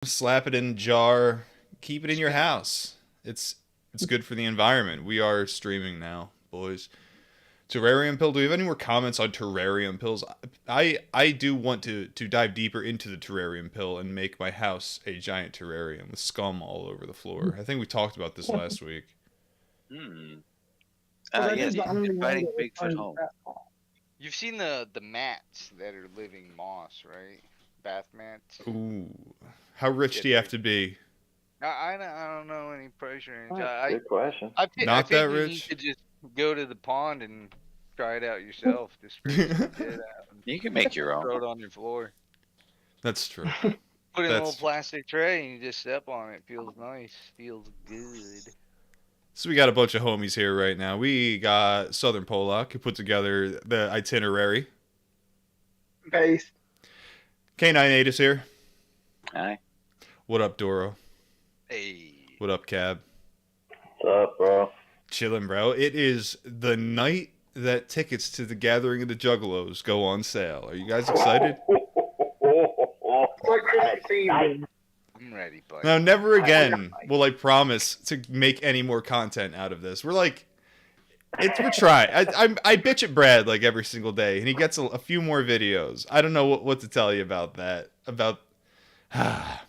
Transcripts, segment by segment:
Slap it in a jar, keep it in your house. It's good for the environment. We are streaming now, boys. Terrarium pill. Do we have any more comments on terrarium pills? I do want to dive deeper into the terrarium pill and make my house a giant terrarium with scum all over the floor. I think we talked about this last week. Hmm. Well, that Yes, is the only way inviting to Bigfoot return home. that ball. You've seen the mats that are living moss, right? Bath mats. Ooh, how rich do you have to be? I don't know any price range. Good question. I Not think that you need rich? to just go to the pond and try it out yourself. Just scrape some shit out and You can make your throw own. it on your floor. That's true. Put it in a That's- little plastic tray and you just step on it. Feels nice. Feels good. So we got a bunch of homies here right now. We got Southern Polak who put together the itinerary. Base. K98 is here. Hi. What up, Doro? Hey. What up, Cab? What's up, bro? Chillin', bro. It is the night that tickets to the Gathering of the Juggalos go on sale. Are you guys excited? What Christmas season? I'm ready, buddy. Now, never again will I promise to make any more content out of this. We're trying. I bitch at Brad like every single day, and he gets a few more videos. I don't know what to tell you about that.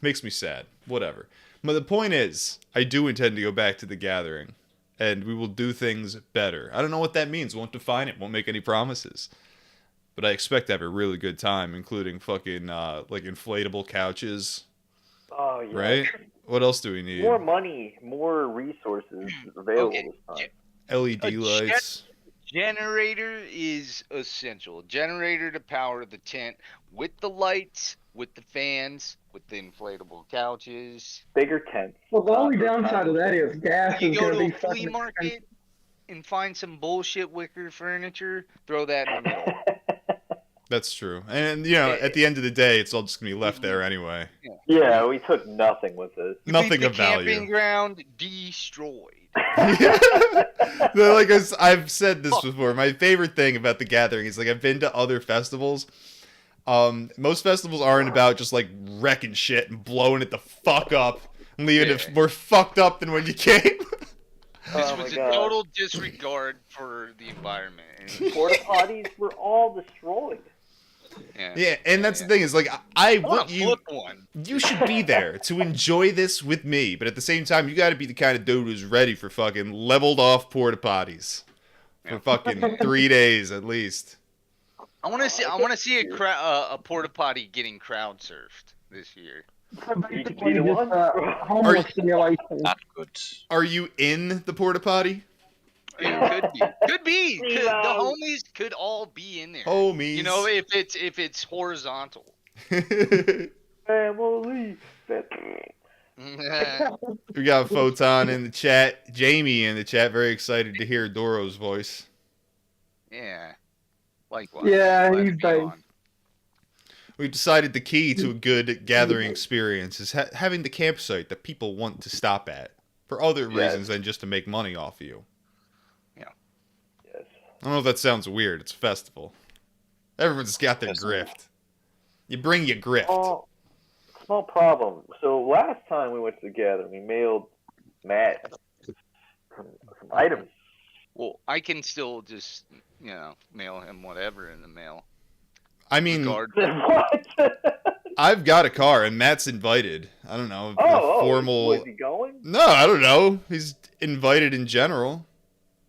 Makes me sad. Whatever. But the point is, I do intend to go back to the Gathering, and we will do things better. I don't know what that means. Won't define it. Won't make any promises. But I expect to have a really good time, including fucking like inflatable couches. Oh, yeah. Right? What else do we need? More money, more resources available Okay. this time. LED lights. Generator is essential. Generator to power the tent with the lights, with the fans, with the inflatable couches. Bigger tents. Well, the only downside of that is gas You is go going to to be a flea fucking market expensive. and find some bullshit wicker furniture, throw that in the middle. That's true. And, you know, at the end of the day, it's all just going to be left there anyway. Yeah, we took nothing with this. Nothing the of value. camping ground destroyed. Like I've said this before, my favorite thing about the Gathering is, like, I've been to other festivals. Most festivals aren't about just, like, wrecking shit and blowing it the fuck up and leaving it more fucked up than when you came. This Oh my was a God. total disregard for the environment. Porta potties were all destroyed. Yeah, and that's the thing is, like, I want you. Flip one. You should be there to enjoy this with me, but at the same time, you got to be the kind of dude who's ready for fucking leveled off porta potties for fucking 3 days at least. I want to see a porta potty getting crowd surfed this year. So basically, You just the one? homeless simulation. Not good. Are you in the porta potty? It could be. Could be. The homies could all be in there. Homies. You know, if it's horizontal. Family. We got Photon in the chat, Jamie in the chat, very excited to hear Doro's voice. Yeah. Likewise. Yeah, Glad to he's be based. on. We decided the key to a good gathering experience is having the campsite that people want to stop at for other reasons than just to make money off of you. Yes. I don't know if that sounds weird. It's a festival. Everyone's got their grift. You bring your grift. Small problem. So last time we went together, we mailed Matt some items. Well, I can still just, mail him whatever in the mail. I mean, What? I've got a car and Matt's invited. I don't know. Formal. Was he going? No, I don't know. He's invited in general.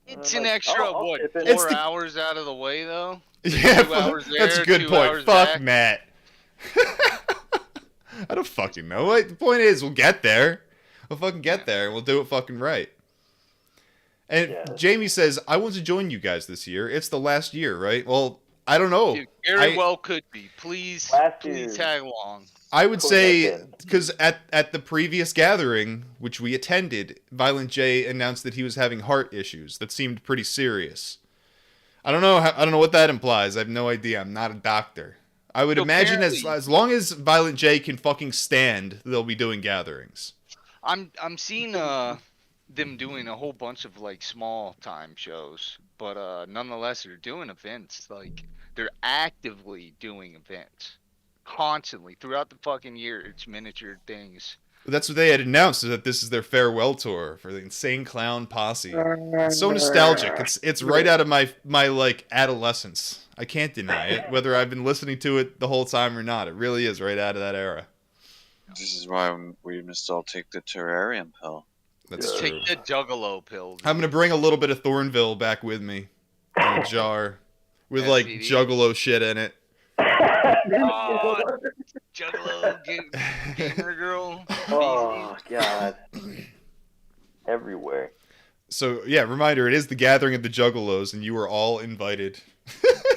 It's an extra, I'll chip in. 4 hours out of the way, though? Yeah, 2 hours that's a there, good 2 point. hours Fuck back. Matt. I don't fucking know. The point is, we'll get there. We'll fucking get there, and we'll do it fucking right. And Jamie says, I want to join you guys this year. It's the last year, right? Well, I don't know. Dude, very well could be. Please tag along. I would say, because at the previous gathering, which we attended, Violent J announced that he was having heart issues. That seemed pretty serious. I don't know what that implies. I have no idea. I'm not a doctor. I would imagine as long as Violent J can fucking stand, they'll be doing gatherings. I'm seeing them doing a whole bunch of like small time shows, but nonetheless they're doing events. Like they're actively doing events. constantly throughout the fucking year. It's miniature things. That's what they had announced, is that this is their farewell tour for the Insane Clown Posse. It's so nostalgic. It's right out of my like adolescence. I can't deny it, whether I've been listening to it the whole time or not. It really is right out of that era. This is why we must all take the terrarium pill. That's true. Take the Juggalo pill. I'm gonna bring a little bit of Thornville back with me in a jar with like STD. Juggalo shit in it. Oh, Juggalo, gamer girl. Oh God. Everywhere. So yeah, reminder: it is the gathering of the Juggalos, and you are all invited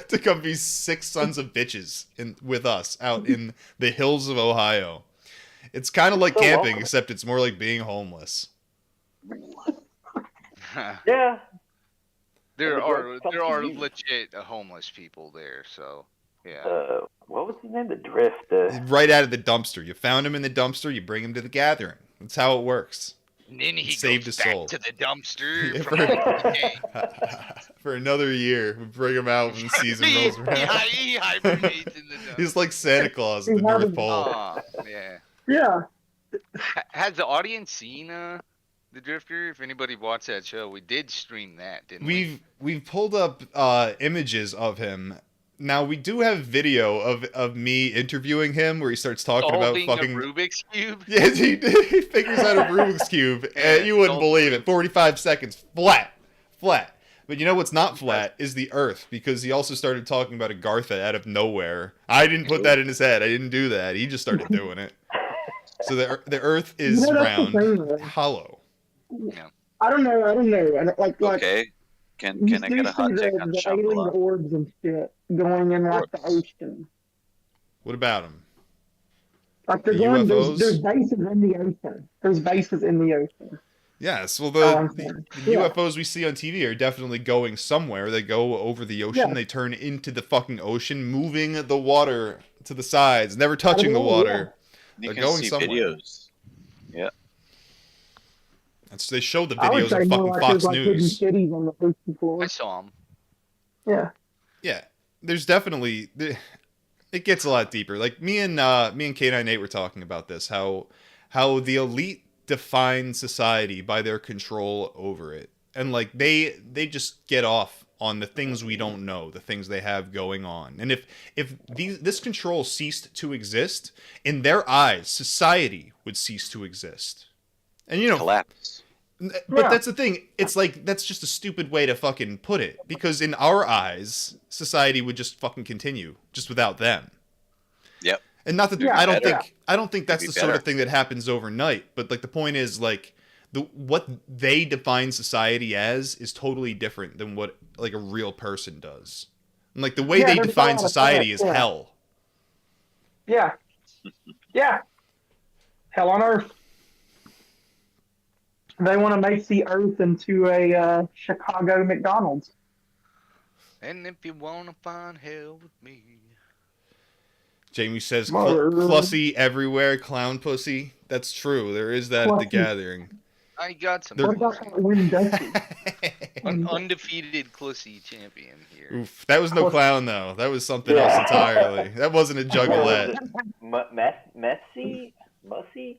to come be 6 sons of bitches with us out in the hills of Ohio. It's kind of like So camping, welcome. except it's more like being homeless. Yeah. there And the are girls there come are to you. legit homeless people there. So yeah. What was his name? The Drift. Right out of the dumpster. You found him in the dumpster. You bring him to the gathering. That's how it works. And then he saved goes his back soul. to the dumpster Yeah, from for- another day. For another year, we bring him out when the season rolls around. He hibernates in the dumpster. He's like Santa Claus at the North Pole. Aw, yeah. Yeah. Has the audience seen the Drifter? If anybody watched that show, we did stream that, didn't we? We've pulled up images of him. Now we do have video of me interviewing him where he starts talking about Holding fucking. a Rubik's cube. Yes, he did. He figures out a Rubik's cube, and you wouldn't believe it. 45 seconds, flat. But you know what's not flat is the Earth, because he also started talking about Agartha out of nowhere. I didn't put that in his head. I didn't do that. He just started doing it. So the Earth is You know, that's the round, thing, though. hollow. I don't know. Like Okay. Can you I get a hot see take on the alien Shambhala? orbs and shit going in like the ocean. What about him? Like they're The going. UFOs? There's bases in the ocean. There's bases in the ocean. Yes, well, I'm the saying. UFOs we see on TV are definitely going somewhere. They go over the ocean, Yeah. they turn into the fucking ocean, moving the water to the sides, never touching the know, water. You They're can going see somewhere. videos. They showed the I would videos say on more fucking like Fox there's like hidden News. cities on the ocean floor. I saw him. Yeah. Yeah, there's definitely it gets a lot deeper. Like me and K9 Nate were talking about this, how the elite define society by their control over it, and like they just get off on the things we don't know, the things they have going on. And if this control ceased to exist, in their eyes, society would cease to exist. And you know, Collapse. but Yeah. that's the thing. It's like that's just a stupid way to fucking put it, because in our eyes, society would just fucking continue just without them. Yep. And not that Yeah, I don't better. think that's Could the be sort of better. thing that happens overnight. But like the point is, like what they define society as is totally different than what like a real person does. And like the way Yeah, they there's a define lot of society that, is yeah. hell. Yeah. Yeah. Hell on Earth. They want to make the Earth into a Chicago McDonald's. And if you wanna find hell with me, Jamie says, Mother. "Clussy everywhere, clown pussy." That's true. There is that at the Clussy. gathering. I got some. They're- What about that Wendigos? An undefeated Clussy champion here. Oof, that was no clown though. That was something else entirely. That wasn't a juggalette. Mussy?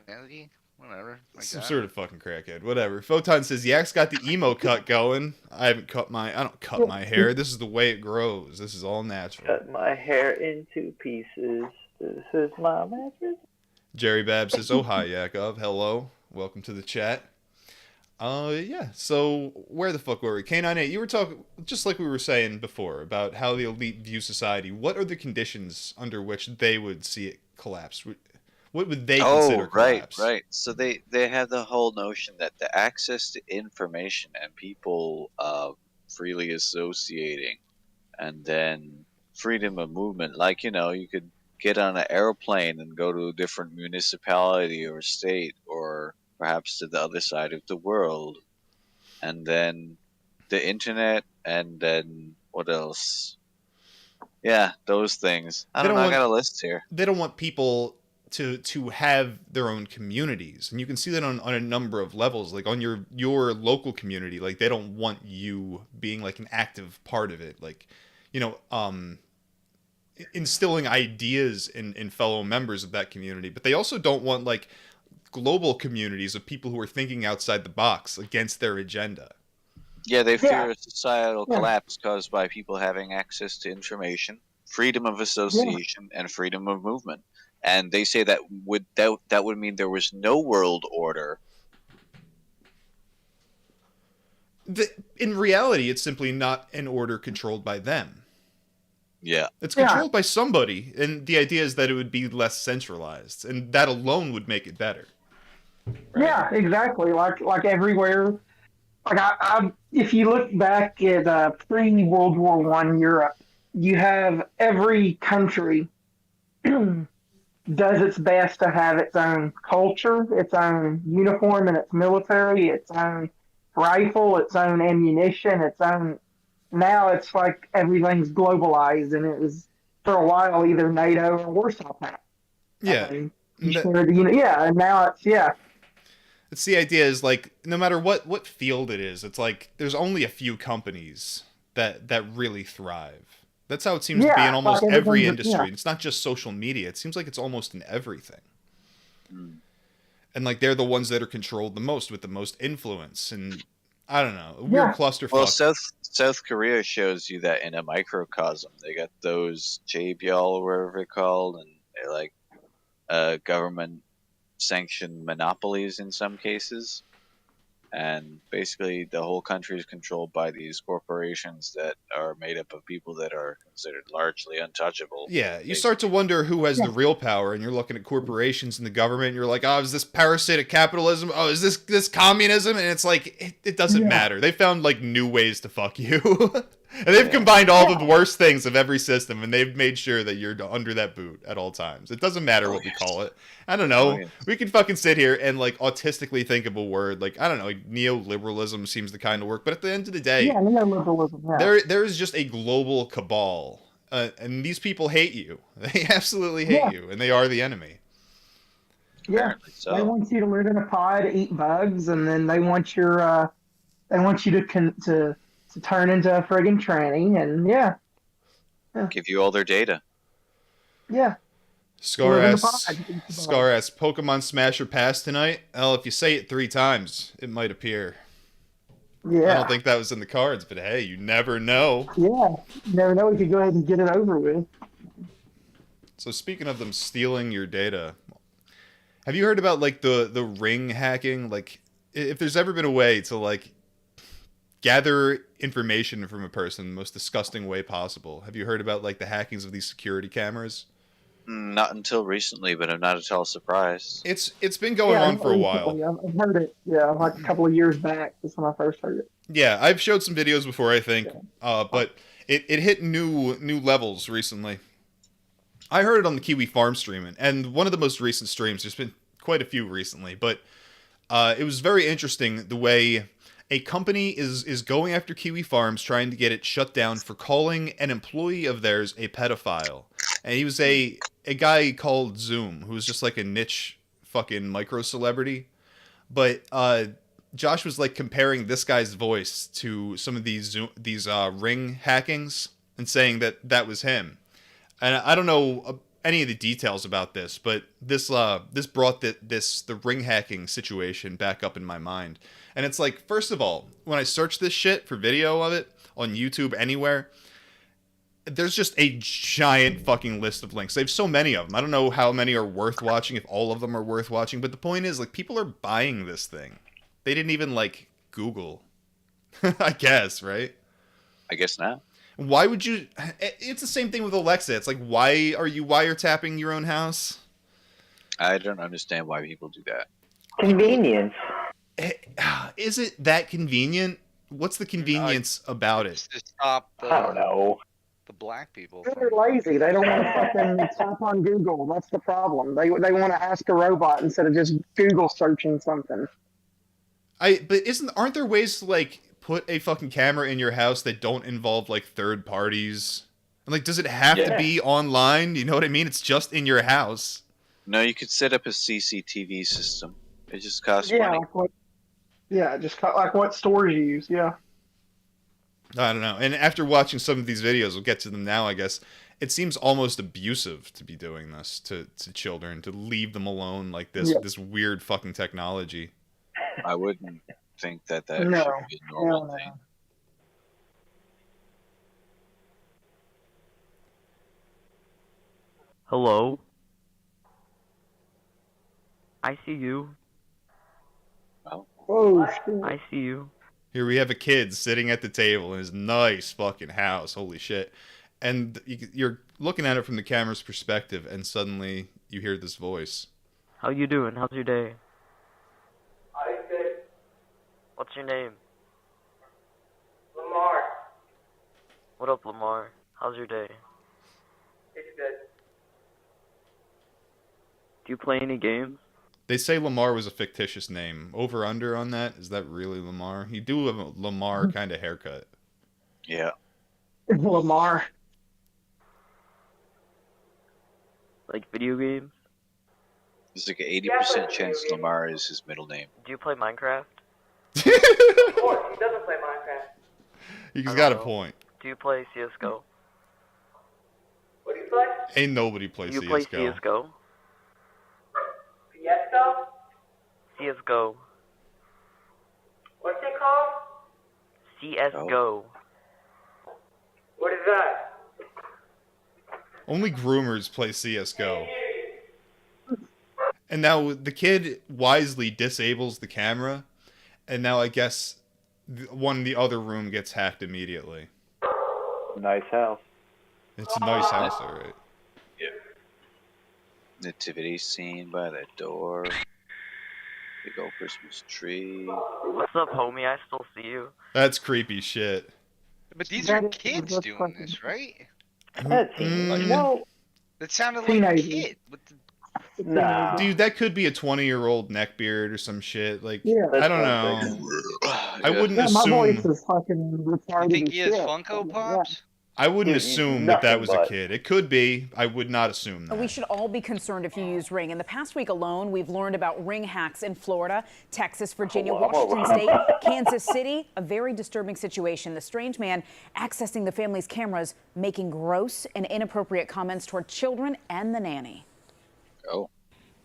Melody? Whatever. Like Some that. sort of fucking crackhead. Whatever. Photon says Yak's got the emo cut going. I don't cut my hair. This is the way it grows. This is all natural. Cut my hair into pieces. This is my mattress. Jerry Bab says, "Oh hi Yakov. Hello. Welcome to the chat." Yeah. So where the fuck were we? K98, you were talking just like we were saying before about how the elite view society. What are the conditions under which they would see it collapse? What would they consider collapse? Right. So they have the whole notion that the access to information and people freely associating, and then freedom of movement. Like, you could get on an airplane and go to a different municipality or state, or perhaps to the other side of the world. And then the internet, and then what else? Yeah, those things. I They don't don't know. I want- got a list here. They don't want people to have their own communities, and you can see that on a number of levels. Like on your local community, like they don't want you being like an active part of it. Like, instilling ideas in fellow members of that community, but they also don't want like global communities of people who are thinking outside the box against their agenda. Yeah, they Yeah. fear a societal Yeah. collapse caused by people having access to information, freedom of association, and freedom of movement. And they say that would mean there was no world order. In reality, it's simply not an order controlled by them. Yeah. It's Yeah. controlled by somebody, and the idea is that it would be less centralized, and that alone would make it better. Yeah, exactly. Like everywhere. Like if you look back at pre-World War One Europe, you have every country does its best to have its own culture, its own uniform and its military, its own rifle, its own ammunition, its own. Now it's like everything's globalized, and it was for a while either NATO or Warsaw Pact. Yeah. And now it's. It's the idea is like no matter what field it is, it's like there's only a few companies that really thrive. That's how it seems to be in almost like every everything's- industry. yeah. It's not just social media. It seems like it's almost in everything. Mm. And like they're the ones that are controlled the most with the most influence. And I don't know, a weird Yeah. clusterfuck. Well, South Korea shows you that in a microcosm. They got those JBL or whatever they're called, and they're like government sanctioned monopolies in some cases. And basically, the whole country is controlled by these corporations that are made up of people that are considered largely untouchable. Yeah, you start to wonder who has the real power, and you're looking at corporations and the government, and you're like, oh, is this parasitic capitalism? Oh, is this communism? And it's like, it doesn't matter. They found, like, new ways to fuck you. And they've combined all the worst things of every system, and they've made sure that you're under that boot at all times. It doesn't matter what we call it. I don't know. We can fucking sit here and, like, autistically think of a word. Like, I don't know, like, neoliberalism seems to kind of work. But at the end of the day, neoliberalism. Yeah. there is just a global cabal. And these people hate you. They absolutely hate you, and they are the enemy. Yeah. Apparently so. They want you to live in a pod, eat bugs, and then they want you to turn into a friggin' tranny, and Give you all their data. Scar Live in the asks, pod, eat the bug. Scar asks, Pokemon Smash or Pass tonight? Well, if you say it 3 times, it might appear. I don't think that was in the cards, but hey, you never know. You never know. We could go ahead and get it over with. So speaking of them stealing your data, have you heard about like the ring hacking? Like, if there's ever been a way to like gather information from a person the most disgusting way possible, have you heard about like the hackings of these security cameras? Not until recently, but I'm not at all surprised. It's been going on for a while. I've heard it. Yeah, like a couple of years back. That's when I first heard it. Yeah, I've showed some videos before, I think, but it hit new levels recently. I heard it on the Kiwi Farm stream, and one of the most recent streams. There's been quite a few recently, but it was very interesting the way a company is going after Kiwi Farms, trying to get it shut down for calling an employee of theirs a pedophile. And he was a guy called Zoom, who was just like a niche fucking micro celebrity. But Josh was like comparing this guy's voice to some of these ring hackings and saying that was him. And I don't know any of the details about this, but this brought the ring hacking situation back up in my mind. And it's like, first of all, when I search this shit for video of it on YouTube anywhere, there's just a giant fucking list of links. They have so many of them. I don't know how many are worth watching, if all of them are worth watching, but the point is, like, people are buying this thing. They didn't even, like, Google. I guess, right? I guess not. Why would you... It's the same thing with Alexa. It's like, why are you wiretapping your own house? I don't understand why people do that. Convenience. Is it that convenient? What's the convenience about it? It's to stop I don't know. the black people. They're lazy. They don't want to fucking tap on Google. That's the problem. They want to ask a robot instead of just Google searching something. But aren't there ways to like put a fucking camera in your house that don't involve like third parties? And like, does it have to be online? You know what I mean? It's just in your house. No, you could set up a CCTV system. It just costs money. Just like what stores you use. Yeah. I don't know. And after watching some of these videos, we'll get to them now, I guess. it seems almost abusive to be doing this to children, to leave them alone like this with this weird fucking technology. I wouldn't think that should No. be a normal No. thing. Hello? I see you. Oh, shit. I see you. Here we have a kid sitting at the table in his nice fucking house. Holy shit. And you're looking at it from the camera's perspective, and suddenly you hear this voice. How you doing? How's your day? I'm good. What's your name? Lamar. What up, Lamar? How's your day? It's good. Do you play any games? They say Lamar was a fictitious name. Over under on that? Is that really Lamar? You do have a Lamar kind of haircut. Yeah. Lamar. Like video games? There's like an 80% chance Lamar is his middle name. Do you play Minecraft? Of course, he doesn't play Minecraft. He's I got a don't know. point. Do you play CSGO? What do you play? Ain't nobody plays Do you play CSGO. CSGO? Fiesco? CSGO. What's it called? CSGO. What is that? Only groomers play CSGO. And now the kid wisely disables the camera, and now I guess one in the other room gets hacked immediately. Nice house. It's a nice house, alright. Nativity scene by the door. Big old Christmas tree. What's up, homie? I still see you. That's creepy shit. But these That are is- kids that's doing fucking- this, right? No. That sounded like a Teenagers. kid. With the... Nah. Dude, that could be a 20-year-old neckbeard or some shit. Like, Yeah. I don't know. I wouldn't Yeah, my voice assume. is fucking retarded. You think as he has shit. Funko Yeah. Pops? I wouldn't Dude, he's assume that nothing was a but- kid. It could be. I would not assume that. We should all be concerned if you use Ring. In the past week alone, we've learned about Ring hacks in Florida, Texas, Virginia, Washington State, Kansas City. A very disturbing situation. The strange man accessing the family's cameras, making gross and inappropriate comments toward children and the nanny. Oh.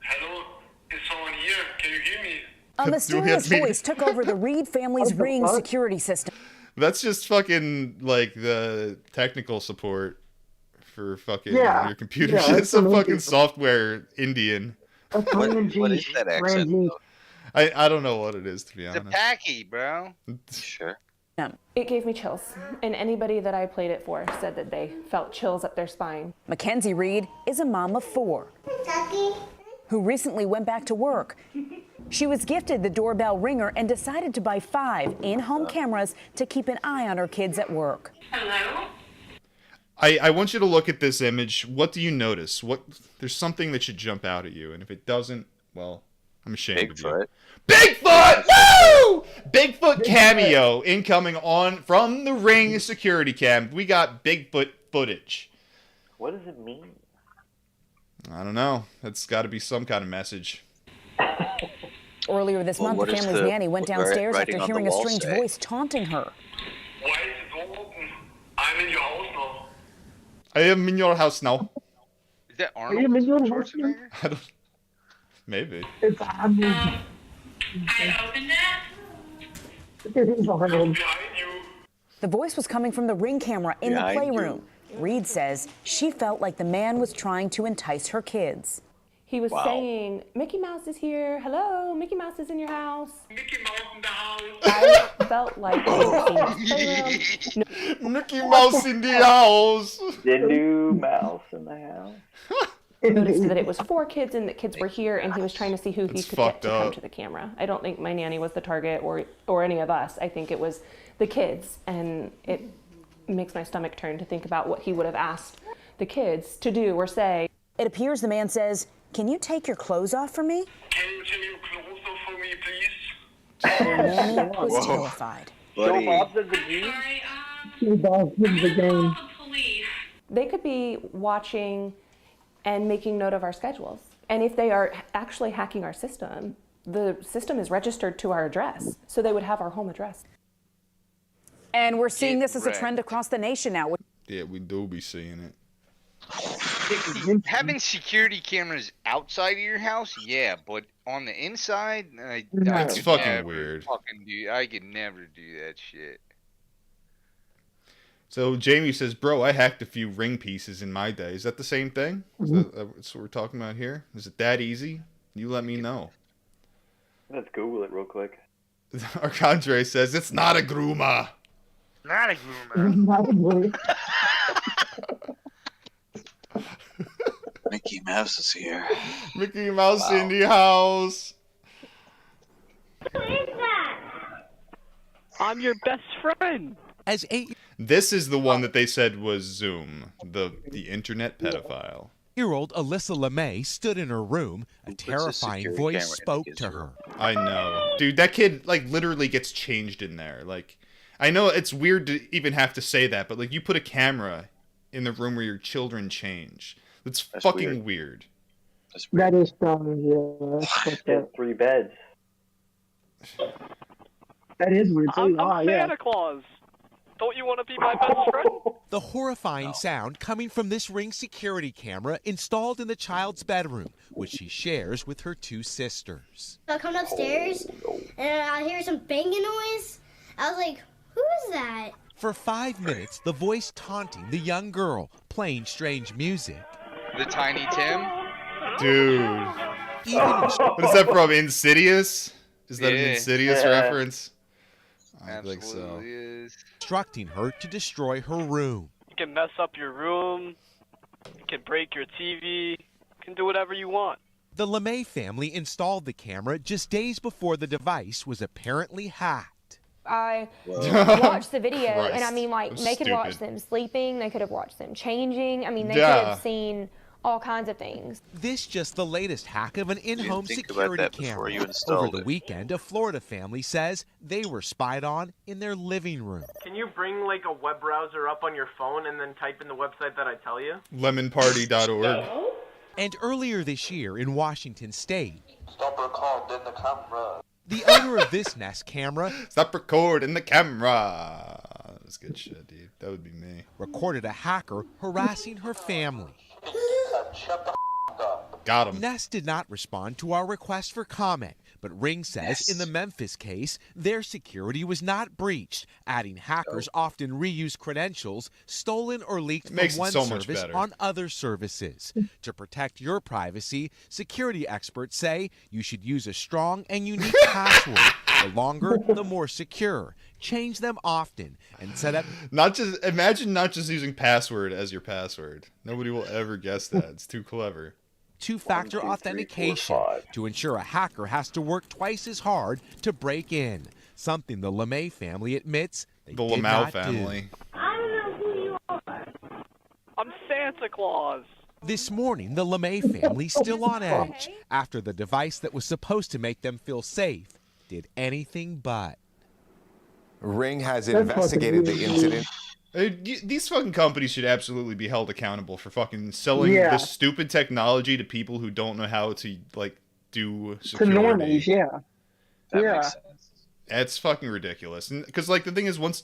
Hello, is someone here? Can you hear me? A mysterious me. voice took over the Reed family's Ring fuck? security system. That's just fucking like the technical support for fucking Yeah. your computer. Yeah, It's some that's fucking amazing. software Indian. That's What Ring G. is that Ring accent, G. though? I don't know what it is, to be It's a honest. packy, bro. Sure. It gave me chills, and anybody that I played it for said that they felt chills up their spine. Mackenzie Reed is a mom of 4 who recently went back to work. She was gifted the doorbell ringer and decided to buy 5 in-home cameras to keep an eye on her kids at work. Hello? I want you to look at this image. What do you notice? There's something that should jump out at you, and if it doesn't, well, I'm ashamed of you. Bigfoot. Bigfoot! Woo! Bigfoot cameo incoming on from the Ring security cam. We got Bigfoot footage. What does it mean? I don't know. That's got to be some kind of message. Earlier this Well, month, what the is family's the- nanny went what downstairs writing after on the hearing a wall strange say? voice taunting her. Why is the door open? I'm in your house now. I am in your house now. Is that you Arnold in your house Schwarzenegger? I don't. Maybe. It's Arnold. I opened it. It's Arnold. Behind you. The voice was coming from the Ring camera in the Behind playroom. Reed says she felt like the man was trying to entice her kids. He was Wow. saying, Mickey Mouse is here. Hello, Mickey Mouse is in your house. Mickey Mouse in the house. I felt like I was in his playroom. Mickey Mouse in the house. The new mouse in the house. Noticed that it was 4 kids and that kids were here, and he was trying to see who he That's could get fucked to come up. to the camera. I don't think my nanny was the target or any of us. I think it was the kids, and it makes my stomach turn to think about what he would have asked the kids to do or say. It appears the man says, "Can you take your clothes off for me?" Can you tell your clothes off for me, please? The nanny was terrified. Buddy. Joe Bob's in the G? Sorry, He does in the game. call the police. They could be watching and making note of our schedules. And if they are actually hacking our system, the system is registered to our address. So they would have our home address. And we're seeing Get this as a wrecked. trend across the nation now. Yeah, we do be seeing it. Having security cameras outside of your house, yeah, but on the inside, I It's could fucking never weird. I could never do that shit. So Jamie says, "Bro, I hacked a few ring pieces in my day. Is that the same thing? That's what we're talking about here? Is it that easy? You let me know." Let's Google it real quick. Arcandre says, "It's not a groomer." Not a groomer. Mickey Mouse is here. Mickey Mouse in the house. I'm your best friend. This is the one that they said was Zoom, the internet pedophile. 8-year-old Alyssa LeMay stood in her room. A terrifying voice spoke to her. I know. Dude, that kid, like, literally gets changed in there. Like, I know it's weird to even have to say that, but, like, you put a camera in the room where your children change. That's fucking weird. That is strange, yeah. There's 3 beds. That is weird, too. I'm Santa Claus. Don't you want to be my best friend? The horrifying sound coming from this Ring security camera installed in the child's bedroom, which she shares with her 2 sisters. I come upstairs and I hear some banging noise. I was like, who is that? For 5 minutes, the voice taunting the young girl, playing strange music. The Tiny Tim? Dude. What is that from? Insidious? Is that an Insidious reference? I think so. Is. Instructing her to destroy her room. You can mess up your room. You can break your TV. You can do whatever you want. The LeMay family installed the camera just days before the device was apparently hacked. I watched the video, Christ. and I mean, like, they could watch them sleeping, they could have watched them changing. I mean, they could have seen all kinds of things. This just the latest hack of an in-home security camera. Over the weekend, a Florida family says they were spied on in their living room. Can you bring like a web browser up on your phone and then type in the website that I tell you? Lemonparty.org. And earlier this year in Washington State, Stop recording the camera. the owner of this Nest camera Stop recording the camera. That's good shit, dude. That would be me. recorded a hacker harassing her family. Shut the up. Got him. Nest did not respond to our request for comment, but Ring says in the Memphis case, their security was not breached, adding hackers often reuse credentials stolen or leaked from Makes it one so much service better. on other services. To protect your privacy, security experts say you should use a strong and unique password. The longer, the more secure. Change them often and set up. Imagine not just using password as your password. Nobody will ever guess that. It's too clever. Two-factor authentication to ensure a hacker has to work twice as hard to break in. Something the LeMay family admits they The did Lamau not family. do. I don't know who you are. I'm Santa Claus. This morning, the LeMay family still on edge after the device that was supposed to make them feel safe did anything but. Ring has investigated the incident. These fucking companies should absolutely be held accountable for fucking selling this stupid technology to people who don't know how to, like, do security. To normies, yeah. That makes sense. It's fucking ridiculous. Because, like, the thing is, once,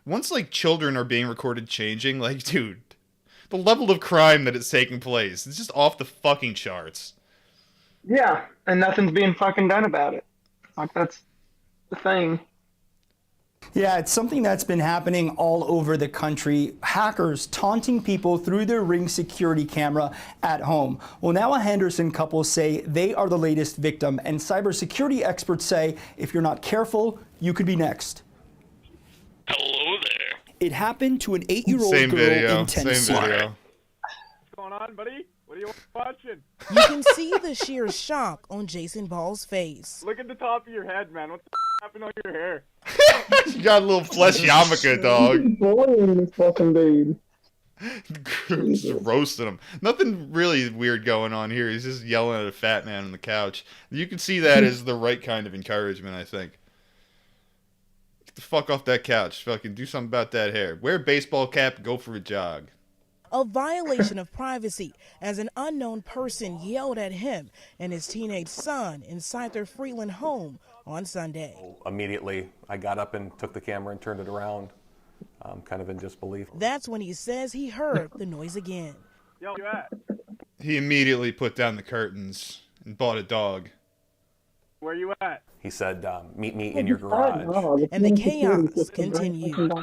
like, children are being recorded changing, like, dude, the level of crime that is taking place, it's just off the fucking charts. Yeah, and nothing's being fucking done about it. Like, that's the thing. Yeah, it's something that's been happening all over the country. Hackers taunting people through their Ring security camera at home. Well, now a Henderson couple say they are the latest victim, and cybersecurity experts say if you're not careful, you could be next. Hello there. It happened to an 8-year-old Same girl video. in Tennessee. Same video. What's going on, buddy? What are you watching? You can see the sheer shock on Jason Ball's face. Look at the top of your head, man. What the happened on your hair? You got a little flesh yarmulke, dog. Boy, this fucking dude. Just roasting him. Nothing really weird going on here. He's just yelling at a fat man on the couch. You can see that as the right kind of encouragement, I think. Get the fuck off that couch. Fucking do something about that hair. Wear a baseball cap, go for a jog. A violation of privacy as an unknown person yelled at him and his teenage son inside their Freeland home on Sunday. Immediately, I got up and took the camera and turned it around, kind of in disbelief. That's when he says he heard the noise again. Yo, where you at? He immediately put down the curtains and bought a dog. Where you at? He said, meet me in your garage. And the chaos continued.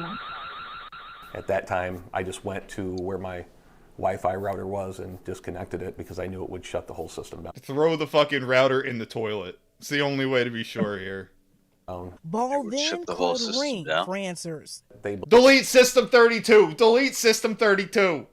At that time, I just went to where my Wi-Fi router was and disconnected it because I knew it would shut the whole system down. Throw the fucking router in the toilet. It's the only way to be sure here. Ball then called Ring for answers. Delete System 32! Delete System 32!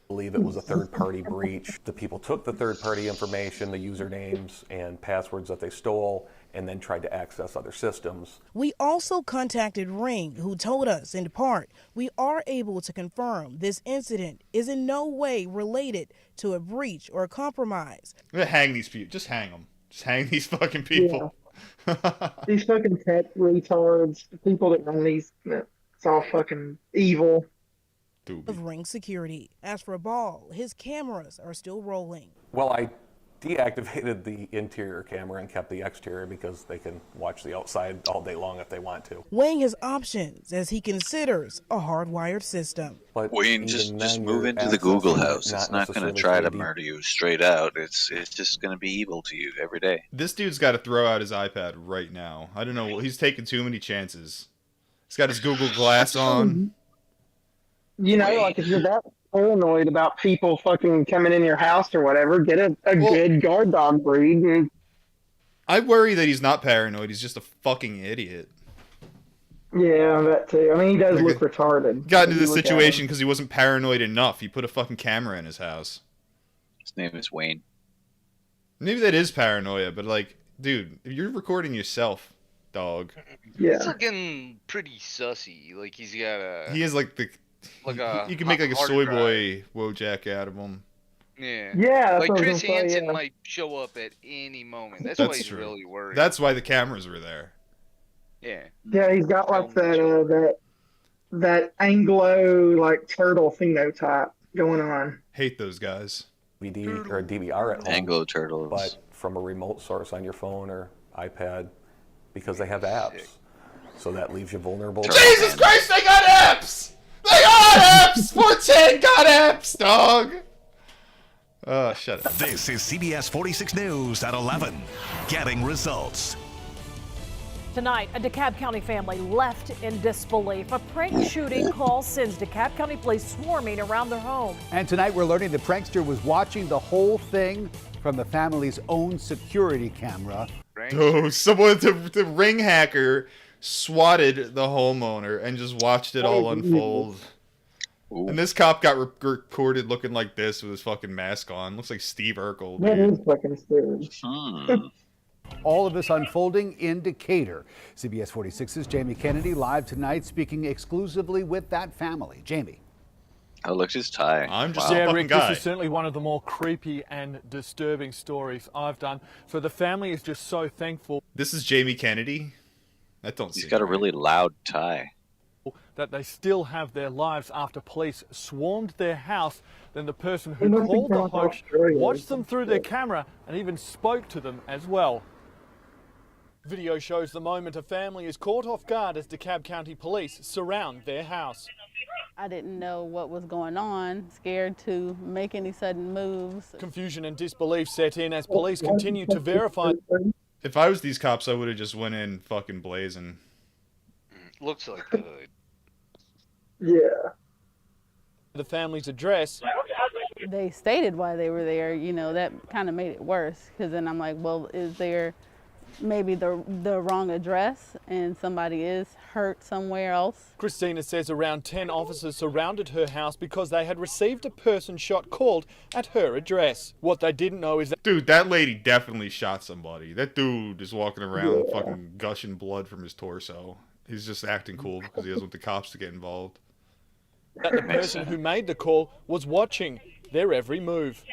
Believe it was a third-party breach. The people took the third-party information, the usernames and passwords that they stole, and then tried to access other systems. We also contacted Ring, who told us, in part, we are able to confirm this incident is in no way related to a breach or a compromise. I'm gonna hang these people. Just hang them. Just hang these fucking people. Yeah. These fucking tech retards, the people that run these, it's all fucking evil. Of Ring security. As for Ball, his cameras are still rolling. Well, I deactivated the interior camera and kept the exterior because they can watch the outside all day long if they want to. Weighing his options as he considers a hardwired system. But Wayne, just move into the Google house. It's not going to try to murder you straight out. It's just going to be evil to you every day. This dude's got to throw out his iPad right now. I don't know. He's taking too many chances. He's got his Google Glass on. You know, like if you're that paranoid about people fucking coming in your house or whatever, get a good guard dog breed. I worry that he's not paranoid. He's just a fucking idiot. Yeah, that too. I mean, he does look retarded. Got into this situation because he wasn't paranoid enough. He put a fucking camera in his house. His name is Wayne. Maybe that is paranoia, but like, dude, if you're recording yourself, dog. Yeah. It's looking pretty sussy. Like he's got a. He is like the. You can make like a soy boy Wojak out of him. Yeah. Yeah. Like Chris Hansen might show up at any moment. That's why he's true. really worried. That's why the cameras were there. Yeah. Yeah, he's got like that Anglo like turtle phenotype going on. Hate those guys. DVD or a DVR at home. Anglo turtles. But from a remote source on your phone or iPad because they have apps. So that leaves you vulnerable. Jesus Christ, they got apps! They got apps! 410 got apps, dog! Oh, shut up. This is CBS 46 News at 11. Getting results. Tonight, a DeKalb County family left in disbelief. A prank shooting call sends DeKalb County police swarming around their home. And tonight we're learning the prankster was watching the whole thing from the family's own security camera. Oh, the ring hacker swatted the homeowner and just watched it all unfold. Ooh. And this cop got recorded looking like this with his fucking mask on. Looks like Steve Urkel. That is fucking scary. All of this unfolding in Decatur. CBS 46's Jamie Kennedy live tonight speaking exclusively with that family. Jamie. Oh, look, his tie. I'm just a Rick, guy. This is certainly one of the more creepy and disturbing stories I've done. So the family is just so thankful. This is Jamie Kennedy? That don't He's got a really loud tie. That they still have their lives after police swarmed their house. Then the person who called the hoax watched them through their camera and even spoke to them as well. Video shows the moment a family is caught off guard as DeKalb County police surround their house. I didn't know what was going on, scared to make any sudden moves. Confusion and disbelief set in as police continue to verify. If I was these cops, I would have just went in fucking blazing. Looks like the hood. Yeah. The family's address. They stated why they were there, you know, that kind of made it worse. Because then I'm like, well, is there maybe the wrong address and somebody is hurt somewhere else? Christina says around 10 officers surrounded her house because they had received a person shot called at her address. What they didn't know is that... Dude, that lady definitely shot somebody. That dude is walking around fucking gushing blood from his torso. He's just acting cool because he doesn't want the cops to get involved. That the person who made the call was watching their every move.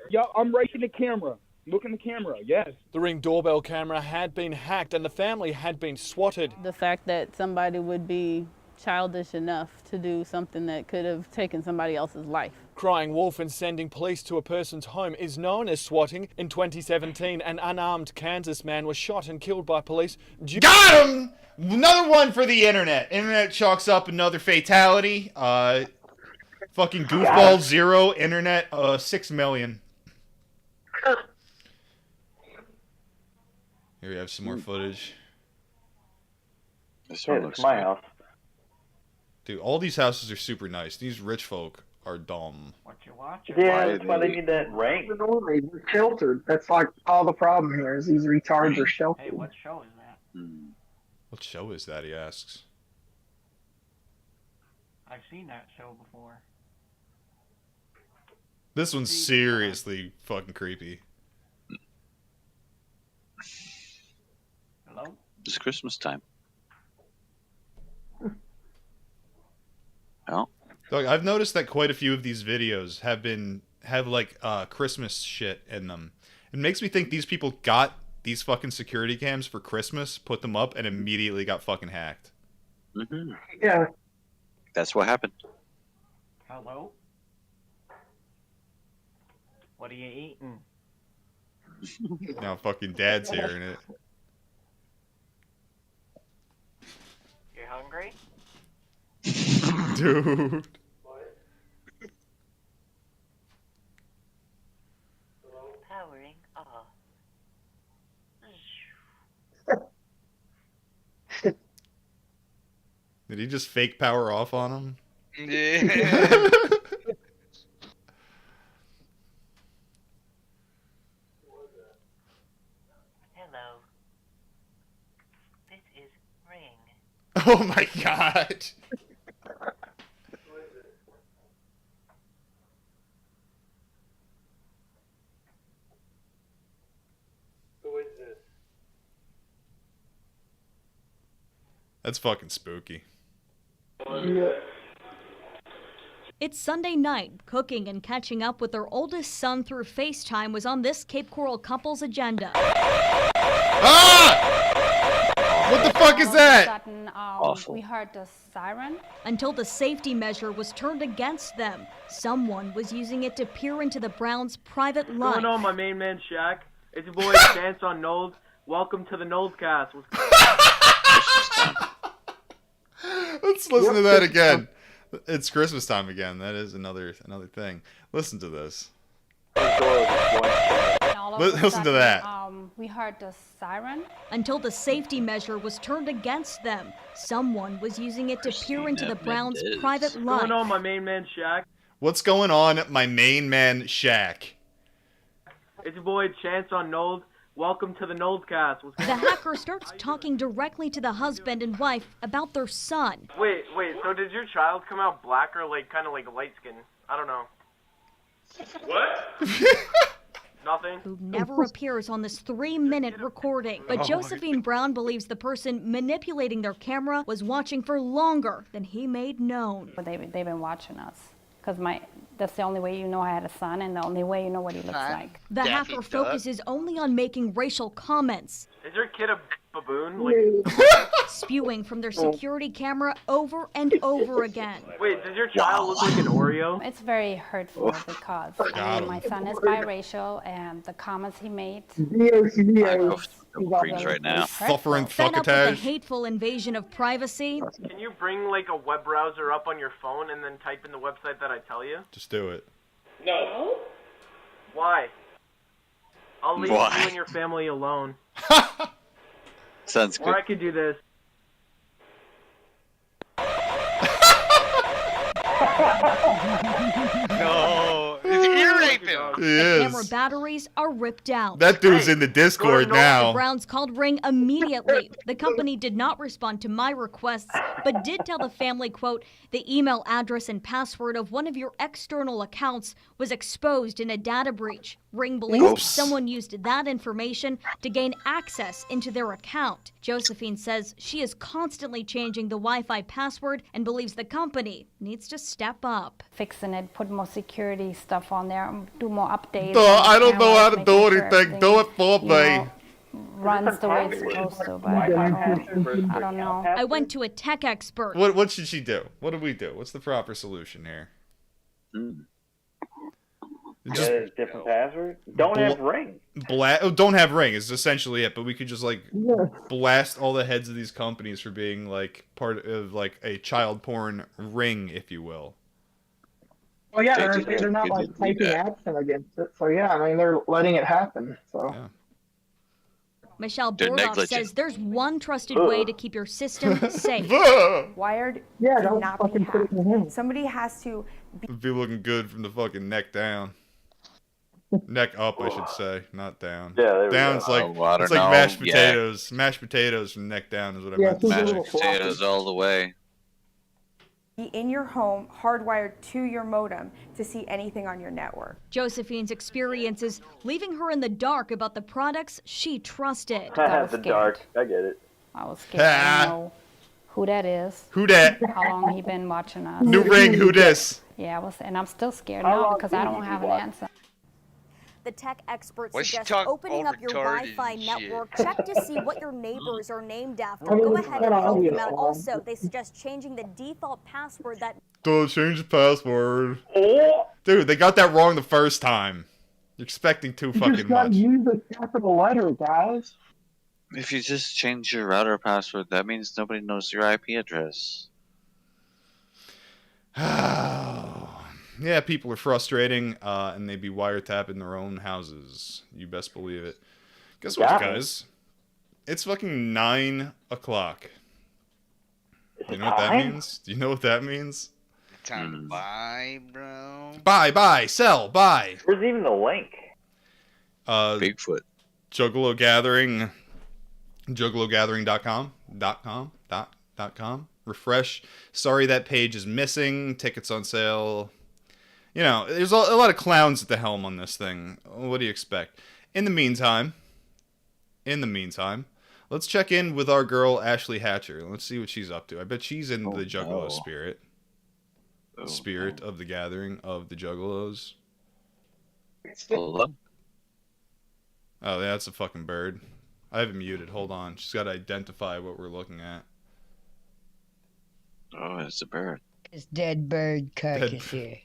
Yo, I'm right in the camera. Look in the camera, yes. The Ring doorbell camera had been hacked and the family had been swatted. The fact that somebody would be childish enough to do something that could have taken somebody else's life. Crying wolf and sending police to a person's home is known as swatting. In 2017, an unarmed Kansas man was shot and killed by police. Got him! Another one for the internet. Internet chalks up another fatality. Fucking goofball 0, internet 6 million. Here we have some more footage. This one looks my good. house. Dude, all these houses are super nice. These rich folk are dumb. What you watching? Yeah, that's why they need that ring. They're sheltered. That's like all the problem here is these retards are sheltered. Hey, what show is that? What show is that, he asks. I've seen that show before. This one's seriously fucking creepy. Hello? It's Christmas time. Oh. Look, I've noticed that quite a few of these videos have like Christmas shit in them. It makes me think these people got these fucking security cams for Christmas, put them up, and immediately got fucking hacked. Mm-hmm. Yeah. That's what happened. Hello? What are you eating? Now fucking dad's hearing it. You hungry? Dude. Powering off. Did he just fake power off on him? Yeah. Hello. This is Ring. Oh my god. Who is this? That's fucking spooky. It's Sunday night. Cooking and catching up with their oldest son through FaceTime was on this Cape Coral couple's agenda. What the fuck is that? Sudden, we heard the siren. Until the safety measure was turned against them. Someone was using it to peer into the Browns' private life. What's going on, my main man Shaq? It's your boy Chance on Knowles. Welcome to the Knowles cast. Let's listen to that again. It's Christmas time again. That is another thing. Listen to this. Listen to that. We heard the siren. Until the safety measure was turned against them. Someone was using it to peer into the Browns' private life. What's going on, my main man Shaq? What's going on, my main man Shaq? It's your boy Chance on Knowles. Welcome to the Knowles cast. The hacker starts talking directly to the husband and wife about their son. Wait, so did your child come out black or kind of light skin? I don't know. What? Nothing. Who never appears on this 3-minute recording. But Josephine Brown believes the person manipulating their camera was watching for longer than he made known. They've been watching us because that's the only way you know I had a son and the only way you know what he looks like. The hacker focuses only on making racial comments. Is your kid a baboon? Spewing from their security camera over and over again. Wait, does your child look like an Oreo? It's very hurtful because my son is biracial and the comments he made. Right now. Suffering Fed up with the hateful invasion of privacy. Can you bring a web browser up on your phone and then type in the website that I tell you? Just do it. No. Why? I'll leave you and your family alone. Sounds good. Or I could do this. No, it's ear raping. The camera batteries are ripped out. That dude's in the Discord now. The Browns called Ring immediately. The company did not respond to my requests, but did tell the family, quote, the email address and password of one of your external accounts was exposed in a data breach. Ring believes someone used that information to gain access into their account. Josephine says she is constantly changing the Wi-Fi password and believes the company needs to step up. Fixing it, put more security stuff on there, do more updates. I don't know how to do anything. Do it for me. Runs the way it's supposed to, but I don't know. I went to a tech expert. What should she do? What do we do? What's the proper solution here? Just a different password. Don't have Ring. Don't have Ring is essentially it, but we could just blast all the heads of these companies for being part of a child porn ring, if you will. Well, yeah, They they're not did like do taking that. action against it. So yeah, I mean they're letting it happen. So. Yeah. Michelle They're Bordoff negligent. says there's one trusted way to keep your system safe. Wired Yeah, to don't not be fucking put it hacked. in him. Somebody has to Be looking good from the fucking neck down. Neck up, I should say, not down. Yeah, there we Down's go. like Oh, I don't it's like know. mashed Yeah. potatoes. Mashed potatoes from neck down is what I meant to say. Mashed potatoes all the way. be in your home, hardwired to your modem to see anything on your network. Josephine's experiences leaving her in the dark about the products she trusted. The dark. I get it. I was scared. I don't know who that is. Who dat? How long he been watching us? New ring, who dis? Yeah, and I'm still scared now because I don't have an answer. The tech experts Why she suggest talk opening all up your retarded Wi-Fi and network. shit? Check to see what your neighbors are named after. Go ahead and help them out. Also, they suggest changing the default password that Don't change the password. Oh. Dude, they got that wrong the first time. You're expecting too You fucking just gotta much. use a capital letter, guys. If you just change your router password, that means nobody knows your IP address. Yeah, people are frustrating, and they be wiretapping their own houses. You best believe it. Guess what, guys? It's fucking 9 o'clock. You know what that means? Do you know what that means? Time to buy, bro. Buy, sell, buy. Where's even the link? Bigfoot. Juggalo Gathering. JuggaloGathering.com. .com. Refresh. Sorry that page is missing. Tickets on sale. You know, there's a lot of clowns at the helm on this thing. What do you expect? In the meantime, let's check in with our girl Ashley Hatcher. Let's see what she's up to. I bet she's in the Juggalo spirit. The spirit of the gathering of the Juggalos. Hold Oh, yeah, that's a fucking bird. I have it muted. Hold on. She's got to identify what we're looking at. Oh, it's a bird. This dead bird carcass here.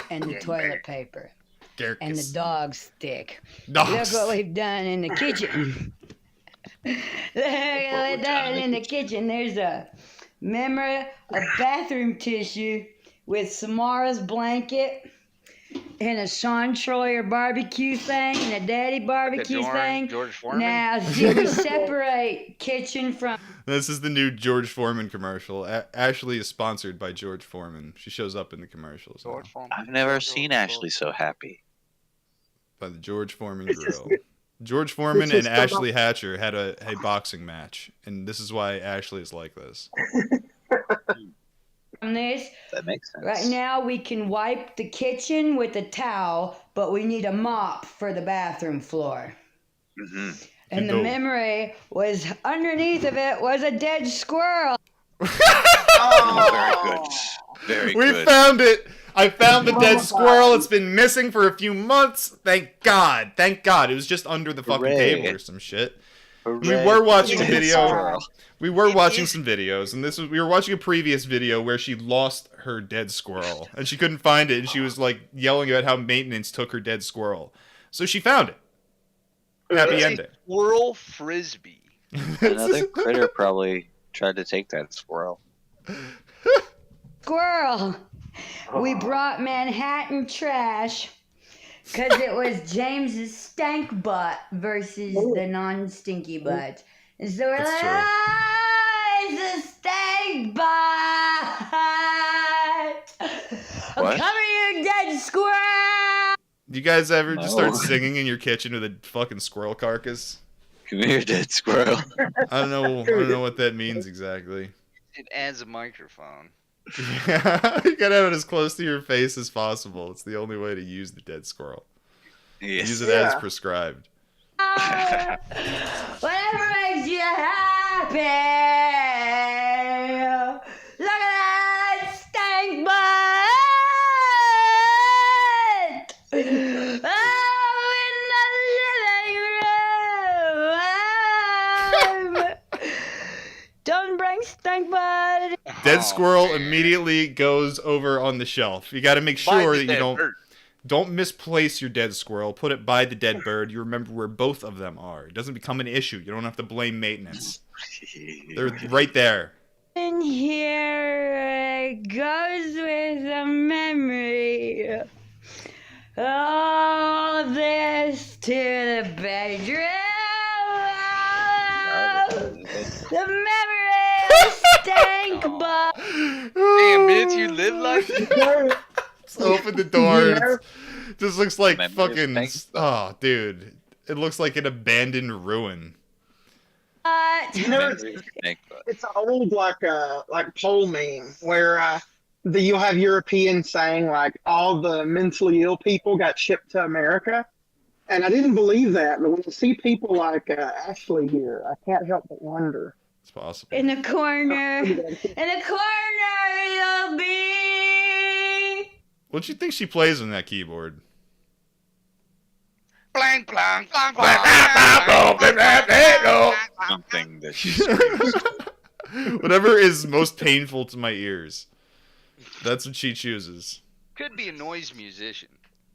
And the toilet paper. Carcass. And the dog stick. Dogs. Look what we've done in the kitchen. Look what we've done in the kitchen. There's a memory of bathroom tissue with Samara's blanket and a Sean Troyer barbecue thing and a daddy barbecue thing. George Foreman? Now, see, we separate kitchen from... This is the new George Foreman commercial. Ashley is sponsored by George Foreman. She shows up in the commercials. I've never seen Ashley so happy. By the George Foreman Grill. George Foreman and Ashley Hatcher had a boxing match, and this is why Ashley is like this. From this. That makes sense. Right now, we can wipe the kitchen with a towel, but we need a mop for the bathroom floor. Mm-hmm. And the memory was underneath of it was a dead squirrel. Very good. Very We good. found it. I found the dead squirrel. It's been missing for a few months. Thank God. Thank God. It was just under the fucking Hooray. table or some shit. Hooray. We were watching a Dead video. squirrel. We were watching some videos, and we were watching a previous video where she lost her dead squirrel, and she couldn't find it, and she was like yelling about how maintenance took her dead squirrel. So she found it. Happy ending. Squirrel frisbee. Another critter probably tried to take that squirrel. Squirrel. We brought Manhattan trash because it was James's stank butt versus the non-stinky butt. And so we're like, it's a stank butt. What? Come here, you dead squirrel. Do you guys ever just start singing in your kitchen with a fucking squirrel carcass? Come here, dead squirrel. I don't know what that means exactly. It adds a microphone. Yeah, you gotta have it as close to your face as possible. It's the only way to use the dead squirrel. Yes. Use it as prescribed. Whatever makes you happy. Look at that stank butt. Oh, in the living room. Don't bring stank butt. Dead squirrel immediately goes over on the shelf. You gotta make sure that you don't misplace your dead squirrel. Put it by the dead bird. You remember where both of them are. It doesn't become an issue. You don't have to blame maintenance. They're right there. In here, it goes with a memory. All this to the bedroom. The memory stank bomb. Damn, bitch, you live like that? Just open the door. You And know? just looks like Memory fucking. stank Oh, dude. It looks like an abandoned ruin. You know, it's an old like poll meme where you'll have Europeans saying like all the mentally ill people got shipped to America, and I didn't believe that. But when I see people like Ashley here, I can't help but wonder. It's possible. In the corner. In the corner you'll be. What do you think she plays on that keyboard? Blank, blank, blank, Something that she screams. Whatever is most painful to my ears. That's what she chooses. Could be a noise musician.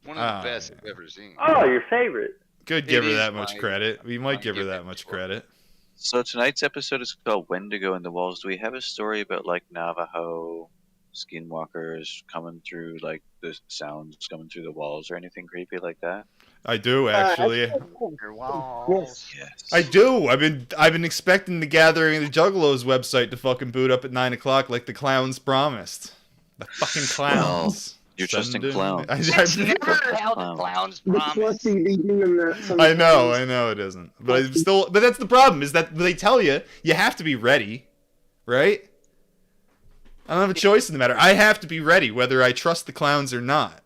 One of the best I've ever seen. Oh, your favorite. Could give her that much credit. We might give her that much credit. So tonight's episode is called Wendigo in the Walls. Do we have a story about like Navajo skinwalkers coming through, like the sounds coming through the walls or anything creepy like that? I do actually. Yes. I do. I've been expecting the Gathering of the Juggalos website to fucking boot up at 9 o'clock like the clowns promised. The fucking clowns. You're trusting clowns. It's never how the clowns promise. I know it isn't. But but that's the problem, is that they tell you have to be ready, right? I don't have a choice in the matter. I have to be ready whether I trust the clowns or not.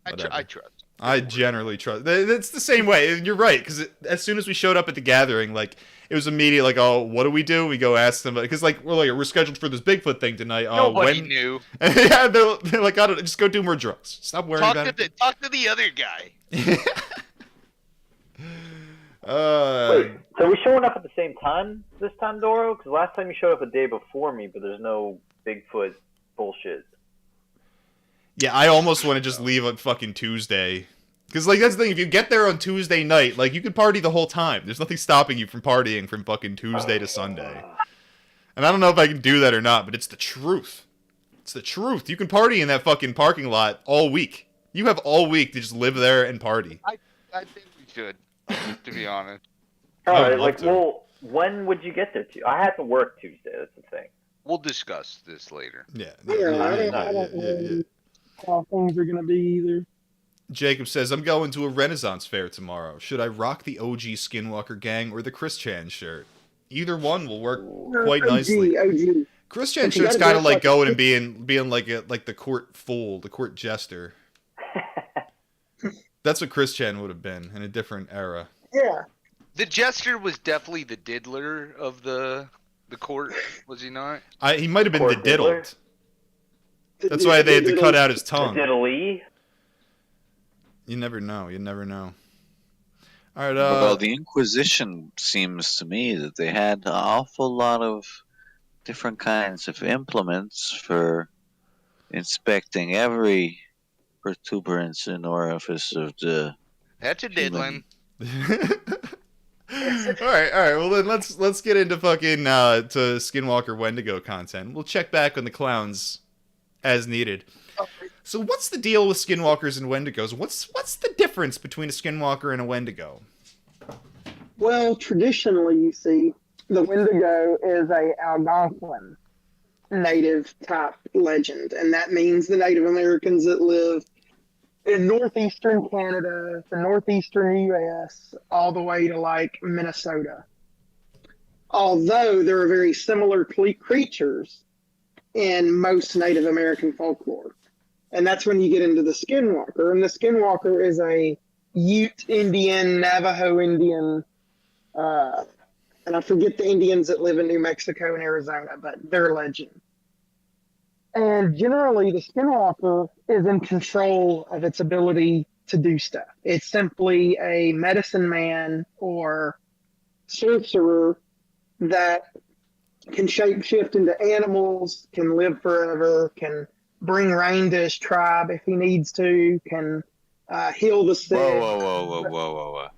I trust. I generally trust. It's the same way. And you're right, because as soon as we showed up at the Gathering, like, it was immediate, like, oh, what do? We go ask somebody, because, like, we're scheduled for this Bigfoot thing tonight. Nobody knew. Yeah, they're like, I don't know, just go do more drugs. Stop worrying about it. Talk to the other guy. Wait, so are we showing up at the same time this time, Doro? Because last time you showed up a day before me, but there's no Bigfoot bullshit. Yeah, I almost want to just leave on fucking Tuesday. Because, like, that's the thing. If you get there on Tuesday night, like, you can party the whole time. There's nothing stopping you from partying from fucking Tuesday to Sunday. And I don't know if I can do that or not, but it's the truth. It's the truth. You can party in that fucking parking lot all week. You have all week to just live there and party. I think we should, to be honest. Alright, like, well, when would you get there? I have to work Tuesday, that's the thing. We'll discuss this later. Yeah. I don't know how things are gonna be either. Jacob says, I'm going to a Renaissance fair tomorrow. Should I rock the OG Skinwalker gang or the Chris Chan shirt? Either one will work quite nicely. OG. Chris Chan shirt's kind of like going and being like the court fool, the court jester. That's what Chris Chan would have been in a different era. Yeah. The jester was definitely the diddler of the court, was he not? He might have been the diddled. That's why they had to cut out his tongue. Diddly. You never know. You never know. All right. Well, the Inquisition seems to me that they had an awful lot of different kinds of implements for inspecting every protuberance and orifice of the. That's a diddling. All right. Well, then let's get into fucking to Skinwalker Wendigo content. We'll check back on the clowns as needed. So what's the deal with skinwalkers and wendigos? What's the difference between a skinwalker and a wendigo? Well, traditionally, you see, the Wendigo is a Algonquin native type legend, and that means the Native Americans that live in northeastern Canada, the northeastern U.S., all the way to like Minnesota. Although there are very similar creatures in most Native American folklore. And that's when you get into the Skinwalker. And the Skinwalker is a Ute Indian, Navajo Indian, and I forget the Indians that live in New Mexico and Arizona, but they're legend. And generally, the Skinwalker is in control of its ability to do stuff. It's simply a medicine man or sorcerer that can shapeshift into animals, can live forever, can bring rain to his tribe if he needs to, can heal the sick. Whoa.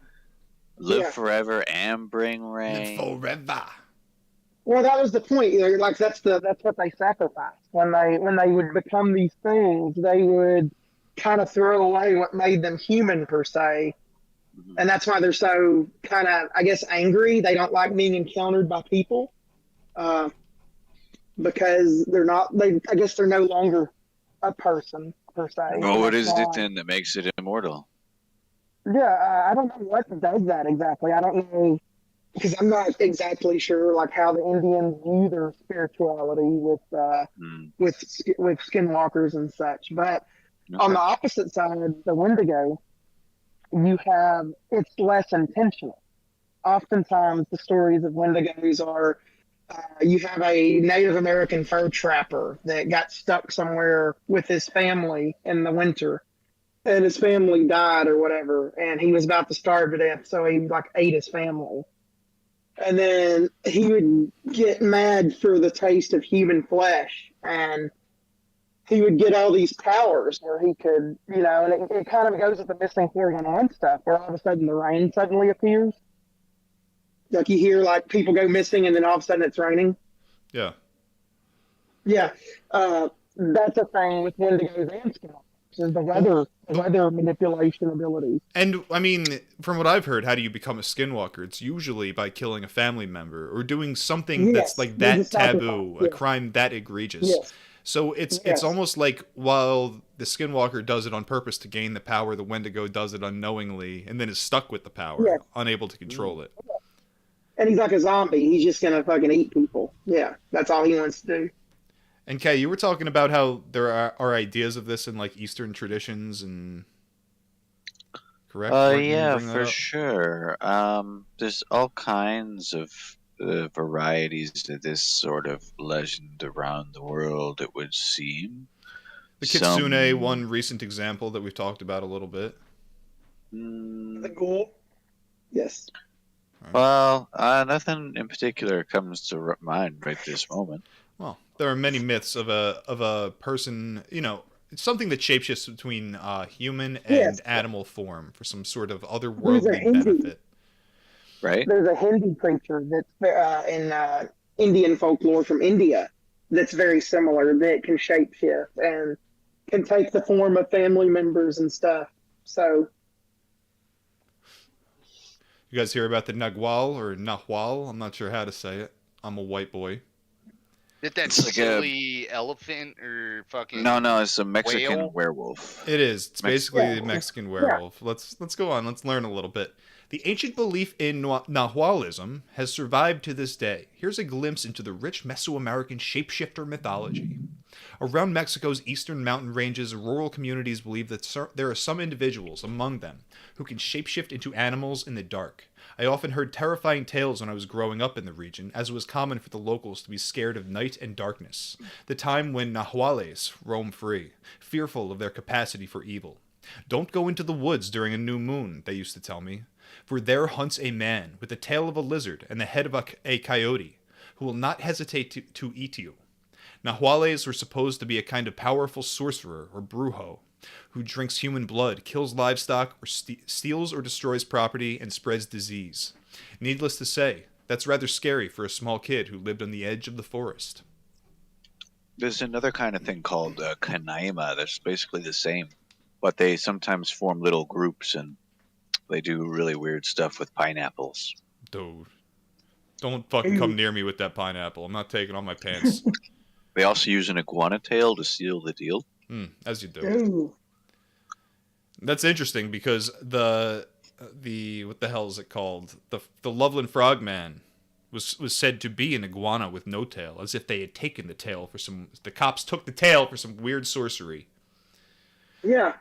Live forever and bring rain. Live forever. Well, that was the point. Like that's what they sacrificed when they would become these things. They would kind of throw away what made them human per se, and that's why they're so kind of, I guess, angry. They don't like being encountered by people because they're not. I guess they're no longer a person per se. Well, what That's is it why. then that makes it immortal? Yeah, I don't know what does that exactly. I don't know because I'm not exactly sure like how the Indians view their spirituality with skinwalkers and such. But on the opposite side, the Wendigo, you have it's less intentional. Oftentimes, the stories of Wendigos are you have a Native American fur trapper that got stuck somewhere with his family in the winter, and his family died or whatever, and he was about to starve to death, so he like ate his family. And then he would get mad for the taste of human flesh, and he would get all these powers where he could, and it kind of goes with the missing 411 stuff, where all of a sudden the rain suddenly appears. Like you hear like people go missing, and then all of a sudden it's raining. Yeah. Yeah, that's a thing with Wendigos and Skinwalkers. Is the weather manipulation abilities. And I mean, from what I've heard, how do you become a skinwalker? It's usually by killing a family member or doing something that's like that taboo, a crime that egregious. Yes. So it's almost like while the skinwalker does it on purpose to gain the power, the Wendigo does it unknowingly and then is stuck with the power, unable to control it. And he's like a zombie. He's just gonna fucking eat people. Yeah, that's all he wants to do. And Kay, you were talking about how there are ideas of this in like Eastern traditions and correct? Yeah, for sure. There's all kinds of varieties to this sort of legend around the world, it would seem. The Kitsune, one recent example that we've talked about a little bit. The ghoul. Yes. Well, nothing in particular comes to mind right this moment. Well, there are many myths of a person, it's something that shapeshifts between human and animal form for some sort of otherworldly benefit. Right. There's a Hindi creature that's in Indian folklore from India that's very similar that can shapeshift and can take the form of family members and stuff. So. You guys hear about the Nagual or Nahual? I'm not sure how to say it. I'm a white boy. Is that silly elephant or fucking? No, it's a Mexican whale? werewolf. It is. It's basically a Mexican werewolf. Let's go on. Let's learn a little bit. The ancient belief in Nahualism has survived to this day. Here's a glimpse into the rich Mesoamerican shapeshifter mythology. Around Mexico's eastern mountain ranges, rural communities believe that there are some individuals among them who can shapeshift into animals in the dark. I often heard terrifying tales when I was growing up in the region, as it was common for the locals to be scared of night and darkness, the time when Nahuales roam free, fearful of their capacity for evil. Don't go into the woods during a new moon, they used to tell me, for there hunts a man with the tail of a lizard and the head of a coyote, who will not hesitate to eat you. Nahuales were supposed to be a kind of powerful sorcerer or brujo, who drinks human blood, kills livestock, or steals or destroys property, and spreads disease. Needless to say, that's rather scary for a small kid who lived on the edge of the forest. There's another kind of thing called Kanaima that's basically the same, but they sometimes form little groups and they do really weird stuff with pineapples. Dude, don't fucking come near me with that pineapple. I'm not taking off my pants. They also use an iguana tail to seal the deal. As you do. That's interesting because the what the hell is it called? The Loveland Frogman was said to be an iguana with no tail, as if they had taken the tail for the cops took the tail for some weird sorcery. Yeah.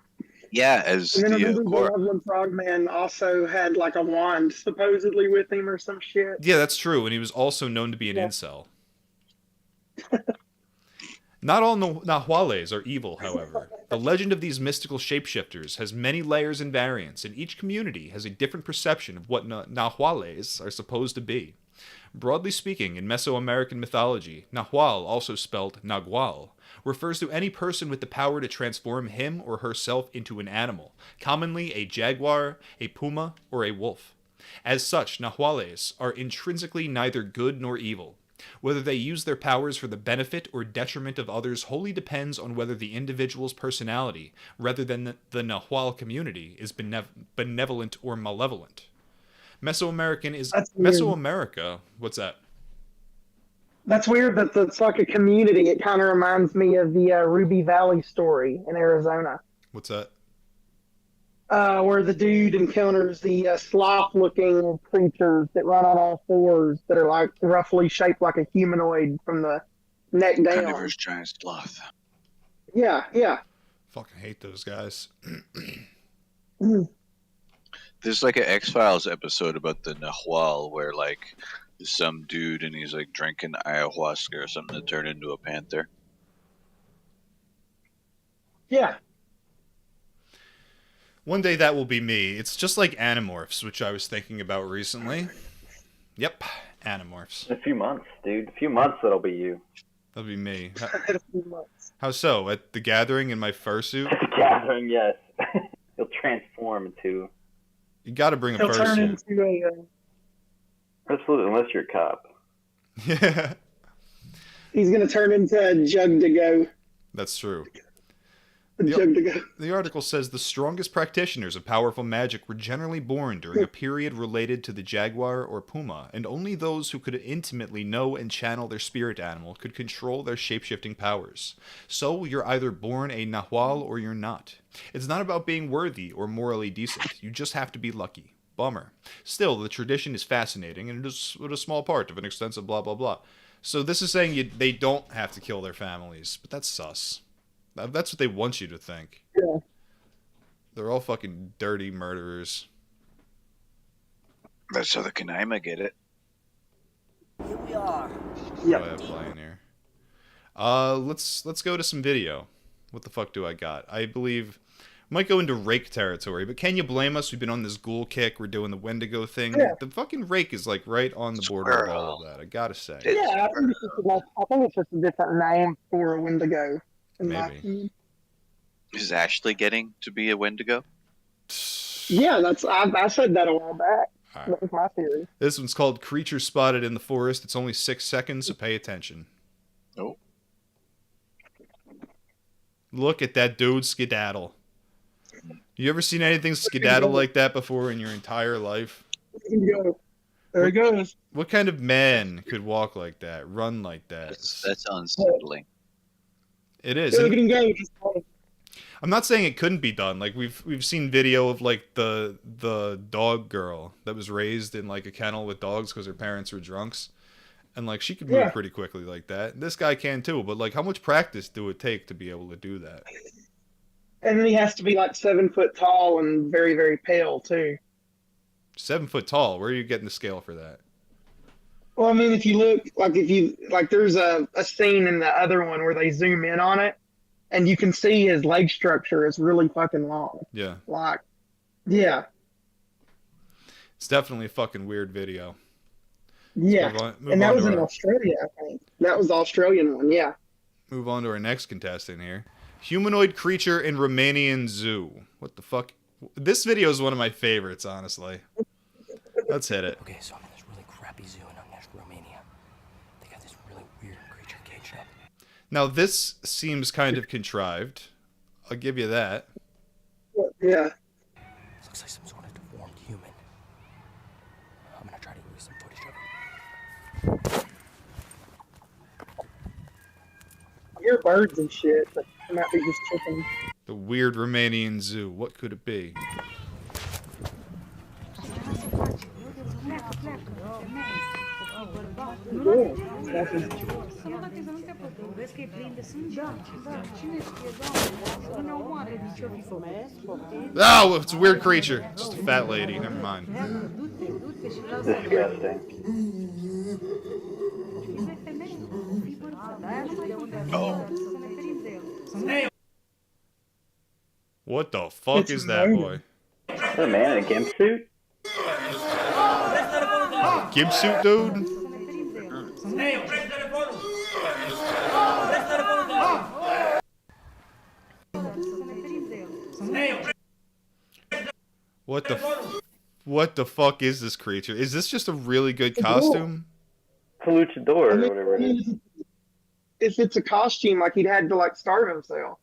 Yeah, as and then the Loveland Frogman also had like a wand supposedly with him or some shit. Yeah, that's true, and he was also known to be an incel. Not all Nahuales are evil, however. The legend of these mystical shapeshifters has many layers and variants, and each community has a different perception of what Nahuales are supposed to be. Broadly speaking, in Mesoamerican mythology, Nahual, also spelled Nagual, refers to any person with the power to transform him or herself into an animal, commonly a jaguar, a puma, or a wolf. As such, Nahuales are intrinsically neither good nor evil. Whether they use their powers for the benefit or detriment of others wholly depends on whether the individual's personality, rather than the Nahual community, is benevolent or malevolent. Mesoamerica. What's that? That's weird that it's like a community. It kind of reminds me of the Ruby Valley story in Arizona. What's that? Where the dude encounters the sloth-looking creatures that run on all fours that are like roughly shaped like a humanoid from the neck down. Carnivorous giant sloth. Yeah. Fucking hate those guys. There's like an X-Files episode about the Nahual where like some dude and he's like drinking ayahuasca or something to turn into a panther. Yeah. One day that will be me. It's just like Animorphs, which I was thinking about recently. Yep, Animorphs. In a few months, dude. A few months, that'll be you. That'll be me. In a few months. How so? At the gathering in my fursuit? At the gathering, yes. He'll transform into... You gotta bring a He'll turn fursuit. into a... Absolutely, unless you're a cop. Yeah. He's going to turn into a jug to go. That's true. The article says the strongest practitioners of powerful magic were generally born during a period related to the jaguar or puma, and only those who could intimately know and channel their spirit animal could control their shape-shifting powers. So, you're either born a Nahual or you're not. It's not about being worthy or morally decent. You just have to be lucky. Bummer. Still, the tradition is fascinating, and it is a small part of an extensive blah blah blah. So this is saying they don't have to kill their families, but that's sus. That's what they want you to think. Yeah. They're all fucking dirty murderers. That's how the Kanaima get it. Here we are. What do I have playing here? Let's go to some video. What the fuck do I got? I believe might go into rake territory, but can you blame us? We've been on this ghoul kick. We're doing the Wendigo thing. Yeah. The fucking rake is like right on the border of all of that. I gotta say. Yeah, I think it's just a different name for a Wendigo. Maybe. Is Ashley getting to be a Wendigo? Yeah, I said that a while back. All right. That was my theory. This one's called Creature Spotted in the Forest. It's only 6 seconds, so pay attention. Oh. Look at that dude skedaddle. You ever seen anything skedaddle like that before in your entire life? There he goes. What kind of man could walk like that, run like that? That's unsettling. It is. Look at him go. I'm not saying it couldn't be done. Like we've seen video of like the dog girl that was raised in like a kennel with dogs because her parents were drunks, and like she could move pretty quickly like that. This guy can too, but like how much practice do it take to be able to do that? And then he has to be like 7 foot tall and very, very pale too. 7 foot tall. Where are you getting the scale for that? Well, I mean, if you look, there's a scene in the other one where they zoom in on it, and you can see his leg structure is really fucking long. Yeah. Yeah. It's definitely a fucking weird video. Yeah. And that was in Australia, I think. That was the Australian one, yeah. Move on to our next contestant here. Humanoid creature in Romanian zoo. What the fuck? This video is one of my favorites, honestly. Let's hit it. Okay, so I'm in this really crappy zoo in Romania. They got this really weird creature caged up. Now, this seems kind of contrived. I'll give you that. Yeah. This looks like some sort of deformed human. I'm gonna try to use some footage of it. I hear birds and shit, but it might be just chickens. The weird Romanian zoo. What could it be? Oh, it's a weird creature. It's just a fat lady. Never mind. Disgusting. What the fuck is that, boy? Is that a man in a gimp suit? Gimp suit, dude? What the fuck is this creature? Is this just a really good costume? luchador I or mean, whatever it is. if it's a costume, like he'd had to like starve himself.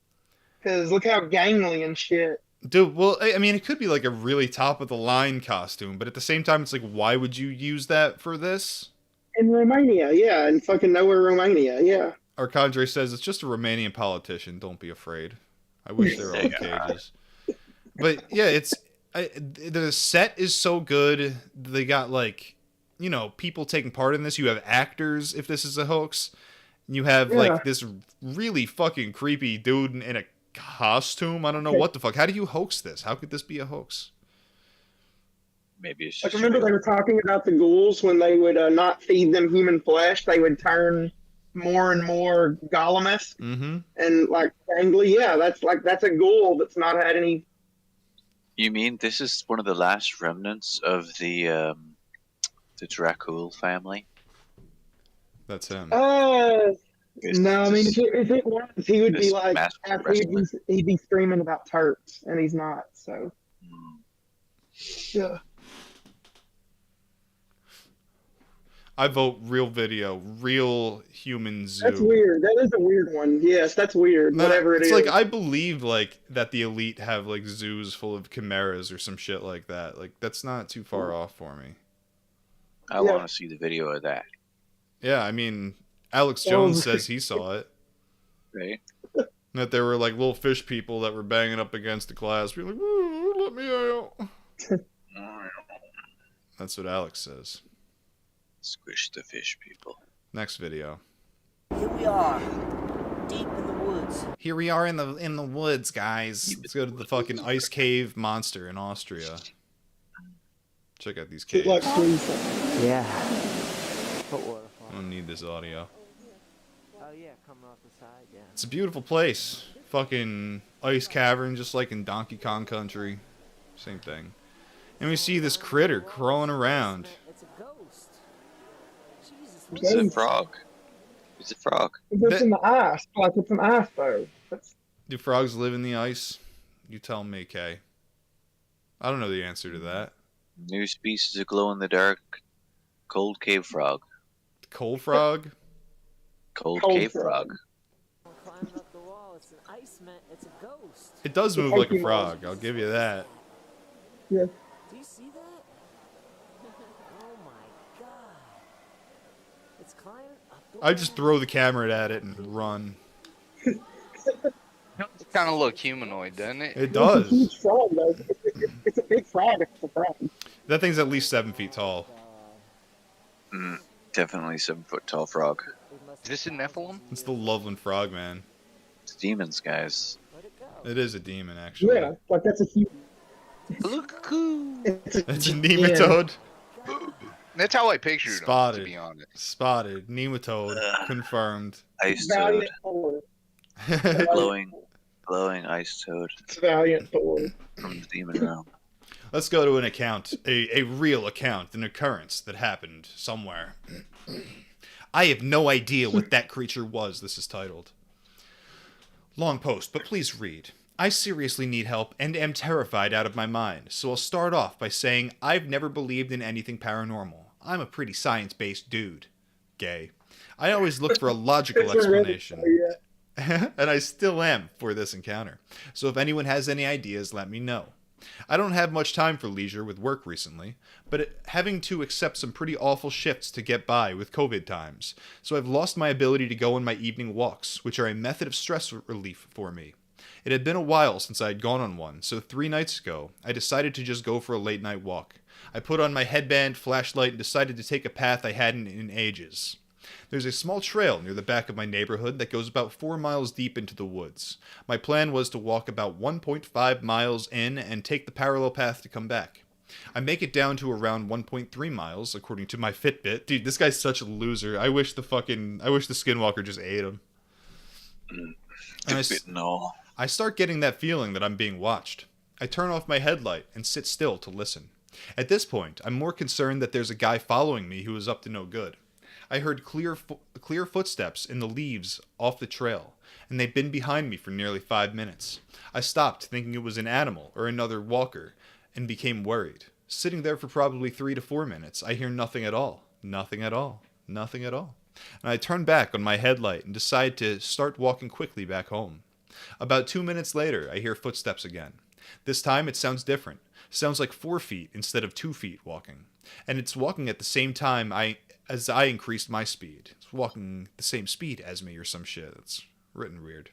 Because look how gangly and shit. Dude, well, I mean, it could be like a really top of the line costume, but at the same time, it's like, why would you use that for this? In Romania, yeah, in fucking nowhere, Romania, yeah. Arcandre says it's just a Romanian politician. Don't be afraid. I wish they were all in cages. But yeah, the set is so good. They got like, you know, people taking part in this. You have actors if this is a hoax. You have like this really fucking creepy dude in a costume. I don't know what the fuck. How do you hoax this? How could this be a hoax? Maybe it's Like, just remember they were talking about the ghouls when they would not feed them human flesh, they would turn more and more golem-esque and like gangly. Yeah, that's a ghoul that's not had any. You mean this is one of the last remnants of the Dracul family? That's him. No, I mean, if it was, he would be like, he'd be screaming about Turks, and he's not, so. Yeah. I vote real video, real human zoo. That's weird. That is a weird one. Yes, that's weird. No, Whatever it it's is. like, I believe like that the elite have like zoos full of chimeras or some shit like that. Like, that's not too far off for me. I want to see the video of that. Yeah, I mean, Alex Jones says he saw it. Right. That there were like little fish people that were banging up against the glass, being like, "Ooh, let me out." That's what Alex says. Squish the fish people. Next video. Here we are, deep in the woods. Here we are in the woods, guys. Let's go to the fucking ice cave monster in Austria. Check out these caves. Yeah. I don't need this audio. Oh yeah, coming off the side, yeah. It's a beautiful place. Fucking ice cavern, just like in Donkey Kong Country. Same thing. And we see this critter crawling around. It's a ghost. Jesus. It's a frog. It's a frog. It's in the ice. Like, it's an ice, though. Do frogs live in the ice? You tell me, Kay. I don't know the answer to that. New species of glow-in-the-dark cold cave frog. Cold frog? Cold cave frog. Climbing up the wall, it's an ice man. It's a ghost. It does move like a frog, I'll give you that. Yeah. Do you see that? Oh my god. It's climbing up the I just throw the camera at it and run. It kind of look humanoid, doesn't it? It does. It's a huge frog, though. It's a big frog. It's a frog. That thing's at least 7 feet tall. Definitely 7 foot tall frog. Is this a Nephilim? It's the Loveland Frog, man. It's demons, guys. It is a demon, actually. Yeah, like that's a huge. It's a nematode. That's how I pictured Spotted. him, to be honest. Spotted. Nematode. Confirmed. Ice Valiant toad. Thor. glowing ice toad. It's Valiant Thor. From the demon realm. Let's go to an account, a real account, an occurrence that happened somewhere. I have no idea what that creature was, this is titled. Long post, but please read. I seriously need help and am terrified out of my mind, so I'll start off by saying I've never believed in anything paranormal. I'm a pretty science-based dude. Gay. I always look for a logical explanation. And I still am for this encounter. So if anyone has any ideas, let me know. I don't have much time for leisure with work recently, but having to accept some pretty awful shifts to get by with COVID times, so I've lost my ability to go on my evening walks, which are a method of stress relief for me. It had been a while since I had gone on one, so 3 nights ago, I decided to just go for a late night walk. I put on my headband, flashlight, and decided to take a path I hadn't in ages. There's a small trail near the back of my neighborhood that goes about 4 miles deep into the woods. My plan was to walk about 1.5 miles in and take the parallel path to come back. I make it down to around 1.3 miles, according to my Fitbit. Dude, this guy's such a loser. I wish the Skinwalker just ate him. And I start getting that feeling that I'm being watched. I turn off my headlight and sit still to listen. At this point, I'm more concerned that there's a guy following me who is up to no good. I heard clear footsteps in the leaves off the trail, and they'd been behind me for nearly 5 minutes. I stopped, thinking it was an animal or another walker, and became worried. Sitting there for probably 3 to 4 minutes, I hear nothing at all. Nothing at all. Nothing at all. And I turn back on my headlight and decide to start walking quickly back home. About 2 minutes later, I hear footsteps again. This time it sounds different. Sounds like 4 feet instead of 2 feet walking. And it's walking at the same time as I increased my speed. It's walking the same speed as me or some shit. It's written weird.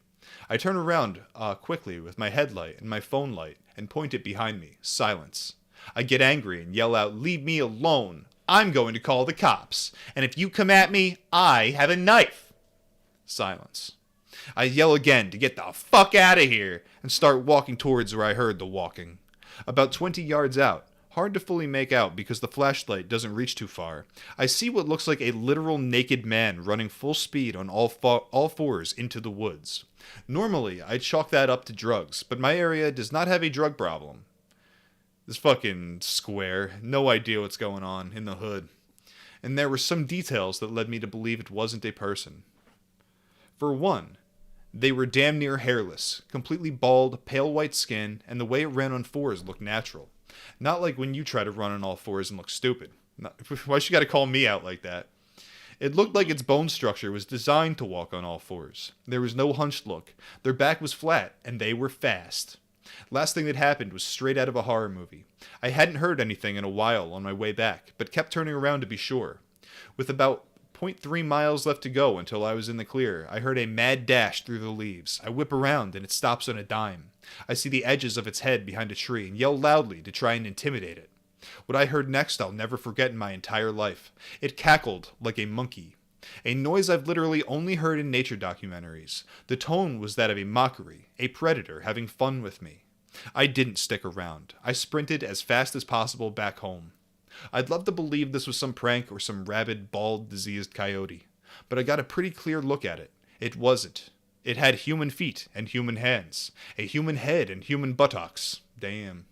I turn around quickly with my headlight and my phone light and point it behind me. Silence. I get angry and yell out, "Leave me alone. I'm going to call the cops. And if you come at me, I have a knife." Silence. I yell again to get the fuck out of here and start walking towards where I heard the walking. About 20 yards out, hard to fully make out because the flashlight doesn't reach too far, I see what looks like a literal naked man running full speed on all fours into the woods. Normally, I'd chalk that up to drugs, but my area does not have a drug problem. This fucking square, no idea what's going on in the hood. And there were some details that led me to believe it wasn't a person. For one, they were damn near hairless, completely bald, pale white skin, and the way it ran on fours looked natural. Not like when you try to run on all fours and look stupid. Why you gotta call me out like that? It looked like its bone structure was designed to walk on all fours. There was no hunched look. Their back was flat, and they were fast. Last thing that happened was straight out of a horror movie. I hadn't heard anything in a while on my way back, but kept turning around to be sure. With about 0.3 miles left to go until I was in the clear, I heard a mad dash through the leaves. I whip around and it stops on a dime. I see the edges of its head behind a tree and yell loudly to try and intimidate it. What I heard next I'll never forget in my entire life. It cackled like a monkey. A noise I've literally only heard in nature documentaries. The tone was that of a mockery, a predator having fun with me. I didn't stick around. I sprinted as fast as possible back home. I'd love to believe this was some prank or some rabid, bald, diseased coyote, but I got a pretty clear look at it. It wasn't. It had human feet and human hands, a human head and human buttocks. Damn.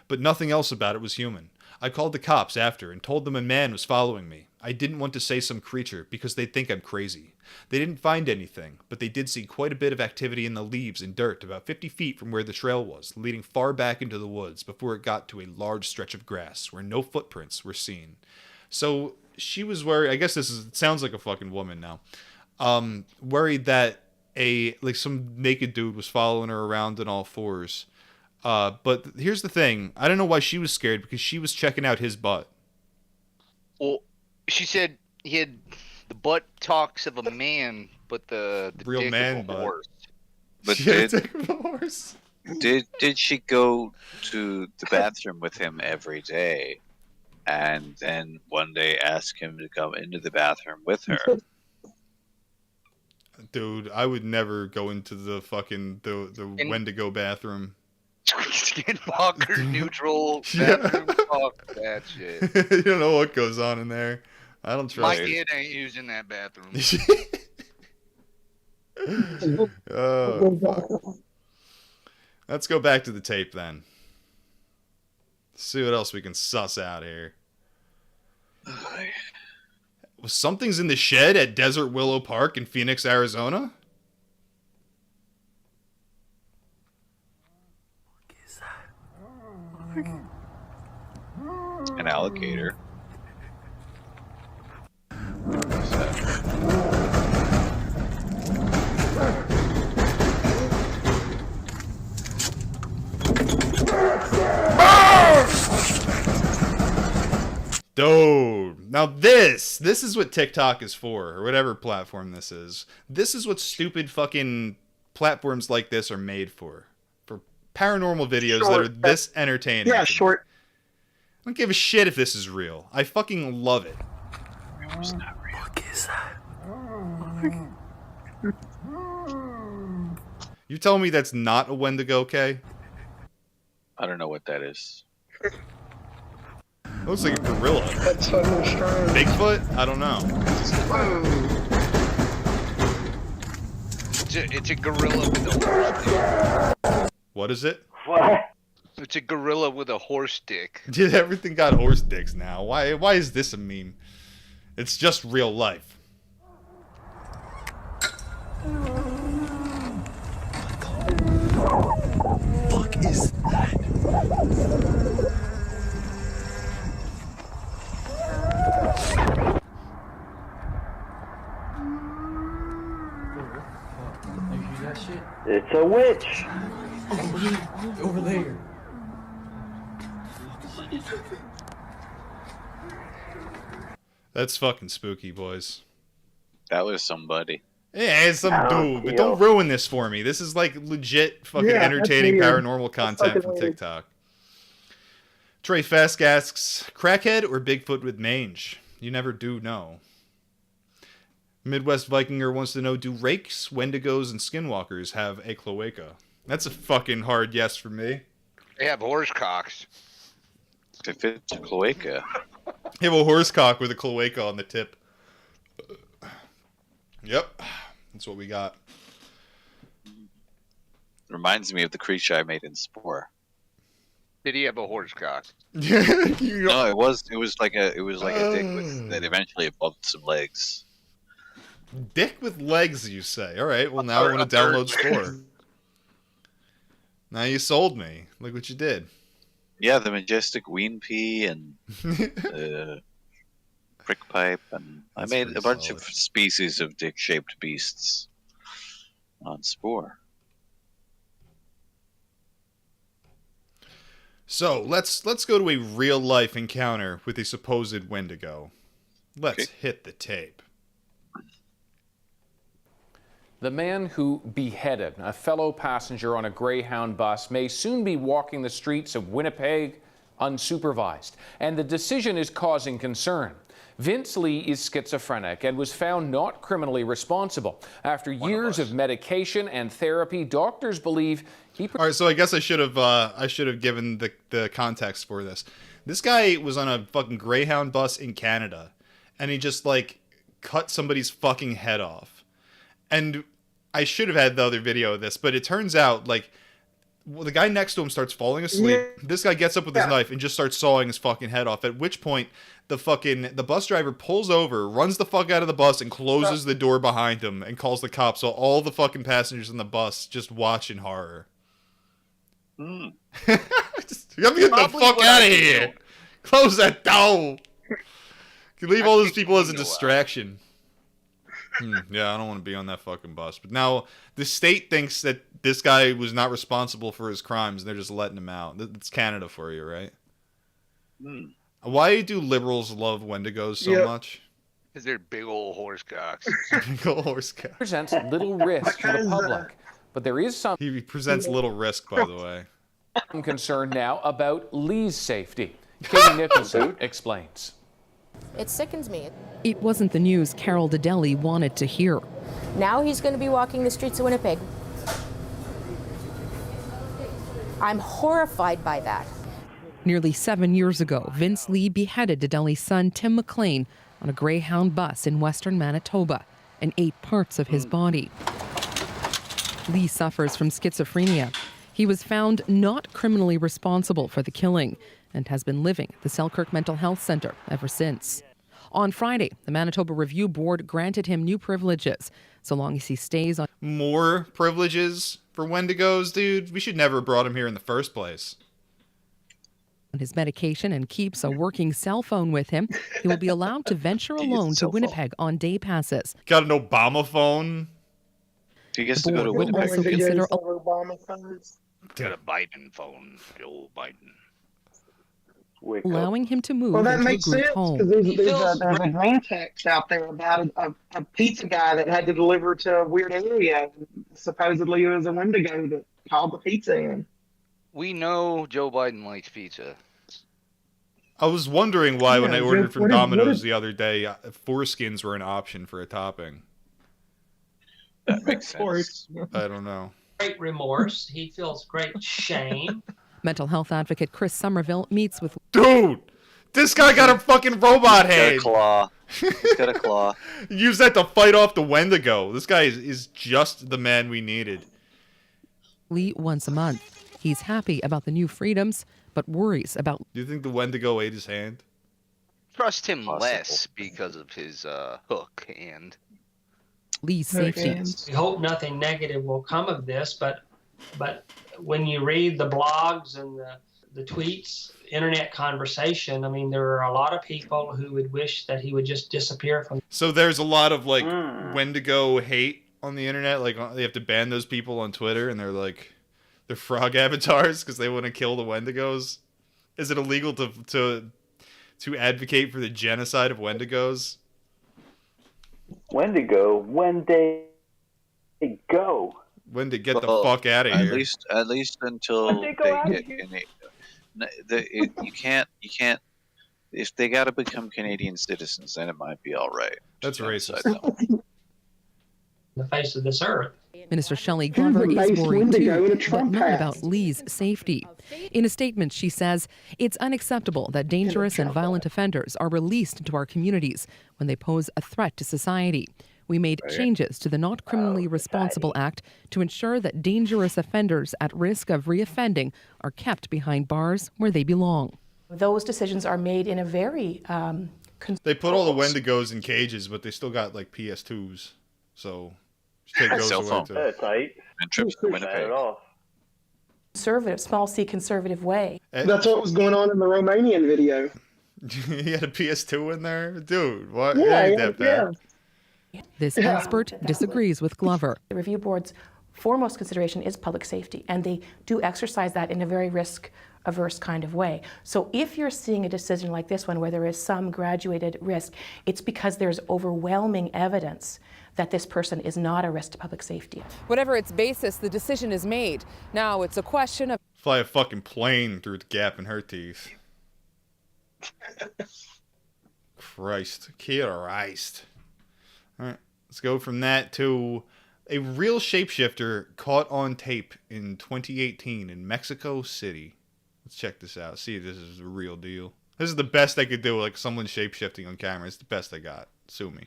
But nothing else about it was human. I called the cops after and told them a man was following me. I didn't want to say some creature because they'd think I'm crazy. They didn't find anything, but they did see quite a bit of activity in the leaves and dirt about 50 feet from where the trail was, leading far back into the woods before it got to a large stretch of grass where no footprints were seen. So she was worried. I guess it sounds like a fucking woman now. Worried that some naked dude was following her around on all fours. But here's the thing. I don't know why she was scared, because she was checking out his butt. Well, she said he had the butt talks of a man, but the real dick man of a butt. horse. But did she go to the bathroom with him every day, and then one day ask him to come into the bathroom with her? Dude, I would never go into the fucking the Wendigo bathroom. Skinwalker neutral bathroom. Fuck that shit. You don't know what goes on in there. I don't trust My it. kid ain't using that bathroom. Oh, fuck. Let's go back to the tape then. See what else we can suss out here. Something's in the shed at Desert Willow Park in Phoenix, Arizona? An alligator. Dude, now this is what TikTok is for, or whatever platform this is. This is what stupid fucking platforms like this are made for paranormal videos that are this entertaining. Yeah, short. I don't give a shit if this is real. I fucking love it. It's not real. What is that? You telling me that's not a Wendigo, Kay? I don't know what that is. Looks like a gorilla. That's fucking strange. Bigfoot? I don't know. It's a gorilla with a horse dick. What is it? What? It's a gorilla with a horse dick. Dude, everything got horse dicks now. Why is this a meme? It's just real life. Fuck is that? It's a witch. Over there. That's fucking spooky, boys. That was somebody. Yeah, it's some dude, but don't ruin this for me. This is like legit fucking entertaining paranormal content from TikTok. Trey Fesk asks, crackhead or Bigfoot with mange? You never do know. Midwest Vikinger wants to know, do rakes, wendigos, and skinwalkers have a cloaca? That's a fucking hard yes for me. They have horse cocks. If it's a cloaca. You have a horse cock with a cloaca on the tip. Yep. That's what we got. Reminds me of the creature I made in Spore. Did he have a horse cock? No, it was like a dick that eventually evolved some legs. Dick with legs, you say? All right. Well, now I want to download Spore. Now you sold me. Look what you did. Yeah, the majestic ween pea and prick pipe, and I made a bunch of species of dick-shaped beasts on Spore. So let's go to a real life encounter with a supposed Wendigo. Let's hit the tape. The man who beheaded a fellow passenger on a Greyhound bus may soon be walking the streets of Winnipeg unsupervised, and the decision is causing concern. Vince Lee is schizophrenic and was found not criminally responsible. After years of medication and therapy, doctors believe he... All right, so I guess I should have given the context for this. This guy was on a fucking Greyhound bus in Canada, and he just like cut somebody's fucking head off. And I should have had the other video of this, but it turns out like the guy next to him starts falling asleep. Yeah. This guy gets up with his knife and just starts sawing his fucking head off. At which point, the bus driver pulls over, runs the fuck out of the bus, and closes the door behind him and calls the cops. So all the fucking passengers in the bus just watch in horror. Let me get the fuck out of here. Close that door. You leave all those people as a distraction. Yeah, I don't want to be on that fucking bus. But now the state thinks that this guy was not responsible for his crimes, and they're just letting him out. That's Canada for you, right? Why do liberals love Wendigos so much? Because they're big old horse cocks. Big old horse cocks. Presents little risk to the public, but there is some... He presents little risk, by the way. I'm concerned now about Lee's safety. Katie Nicholson explains. It sickens me. It wasn't the news Carol Dedelli wanted to hear. Now he's going to be walking the streets of Winnipeg. I'm horrified by that. Nearly 7 years ago, Vince Lee beheaded Dedelli's son, Tim McLean, on a Greyhound bus in western Manitoba and ate parts of his body. Lee suffers from schizophrenia. He was found not criminally responsible for the killing and has been living at the Selkirk Mental Health Centre ever since. On Friday, the Manitoba Review Board granted him new privileges, so long as he stays on... More privileges for Wendigos, dude? We should never have brought him here in the first place. ...on his medication and keeps a working cell phone with him, he will be allowed to venture alone to Winnipeg on day passes. Got an Obama phone? He gets to go to Winnipeg. Also consider Obama phones. Got a Biden phone, Joe Biden. Allowing him to move well, that into makes a group sense, home. because there's a grand text out there about a pizza guy that had to deliver to a weird area. Supposedly it was a Wendigo that called the pizza in. We know Joe Biden likes pizza. I was wondering why when I ordered from Domino's the other day, foreskins were an option for a topping. That makes sense. I don't know. Great remorse. He feels great shame. Mental health advocate Chris Somerville meets with... Dude! This guy got a fucking robot head! He's got a claw. He's got a claw. Use that to fight off the Wendigo. This guy is just the man we needed. Lee once a month. He's happy about the new freedoms, but worries about... Do you think the Wendigo ate his hand? Trust him less because of his hook hand. Lee's safety. We hope nothing negative will come of this, but when you read the blogs and the tweets, internet conversation, I mean, there are a lot of people who would wish that he would just disappear from... So there's a lot of, like, Wendigo hate on the internet. Like they have to ban those people on Twitter, and they're frog avatars because they want to kill the Wendigos. Is it illegal to advocate for the genocide of Wendigos? Wendigo, when they go. When to get the fuck out of here? At least until When they go out they of get here. you can't. If they got to become Canadian citizens, then it might be all right. That's racist. The face of this earth. Minister Shelley Glover is worried too, but not about Lee's safety. In a statement, she says it's unacceptable that dangerous and violent offenders are released into our communities when they pose a threat to society. We made changes to the Not Criminally Responsible Act to ensure that dangerous offenders at risk of reoffending are kept behind bars where they belong. Those decisions are made in a very They put all the Wendigos in cages, but they still got like PS2s. So just take those Cell away phone. too. That's tight. And trips to Winnipeg. conservative, small c conservative way. That's what was going on in the Romanian video. He had a PS2 in there? Dude, what? Yeah, Ain't yeah, that bad. This expert disagrees with Glover. The review board's foremost consideration is public safety, and they do exercise that in a very risk-averse kind of way. So if you're seeing a decision like this one where there is some graduated risk, it's because there's overwhelming evidence that this person is not a risk to public safety. Whatever its basis, the decision is made. Now it's a question of... Fly a fucking plane through the gap in her teeth. Christ. Christ. Alright, let's go from that to a real shapeshifter caught on tape in 2018 in Mexico City. Let's check this out. See if this is a real deal. This is the best I could do, like someone shapeshifting on camera. It's the best I got. Sue me.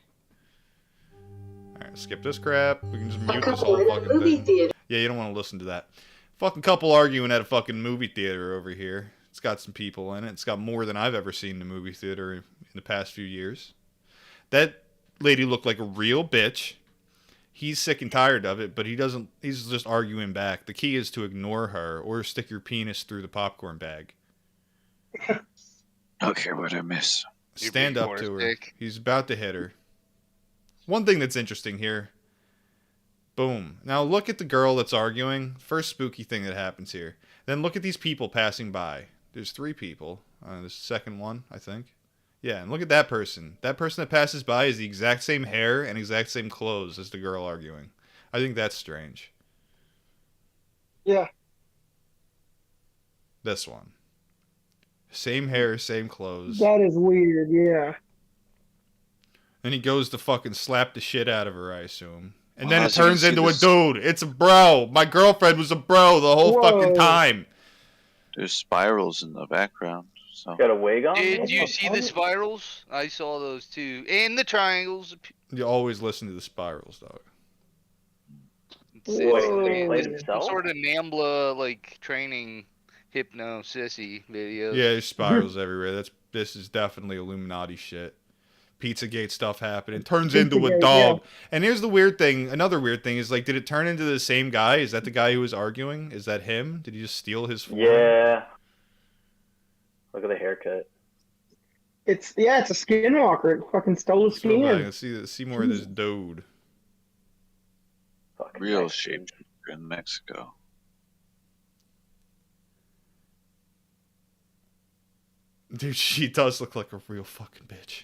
Alright, skip this crap. We can just mute this whole fucking thing. Yeah, you don't want to listen to that. Fucking couple arguing at a fucking movie theater over here. It's got some people in it. It's got more than I've ever seen in the movie theater in the past few years. That lady looked like a real bitch. He's sick and tired of it, but he doesn't. He's just arguing back. The key is to ignore her or stick your penis through the popcorn bag. Okay, what I miss? Stand up to her. He's about to hit her. One thing that's interesting here. Boom. Now look at the girl that's arguing. First spooky thing that happens here. Then look at these people passing by. There's 3 people. The second one, I think. Yeah, and look at that person. That person that passes by is the exact same hair and exact same clothes as the girl arguing. I think that's strange. Yeah. This one. Same hair, same clothes. That is weird, yeah. Then he goes to fucking slap the shit out of her, I assume. And then it turns into a dude. It's a bro. My girlfriend was a bro the whole fucking time. There's spirals in the background. So. Got a wig on? Did you see the spirals? I saw those too. And the triangles. You always listen to the spirals, dog. It's some sort of NAMBLA like training hypno sissy video. Yeah, there's spirals everywhere. This is definitely Illuminati shit. Pizzagate stuff happening. It turns into a dog. Yeah. And here's the weird thing. Another weird thing is, like, did it turn into the same guy? Is that the guy who was arguing? Is that him? Did he just steal his form? Yeah. Look at the haircut. It's a skinwalker. It fucking stole his skin. Let's see more of this dude. Fucking real shapeshifter in Mexico. Dude, she does look like a real fucking bitch.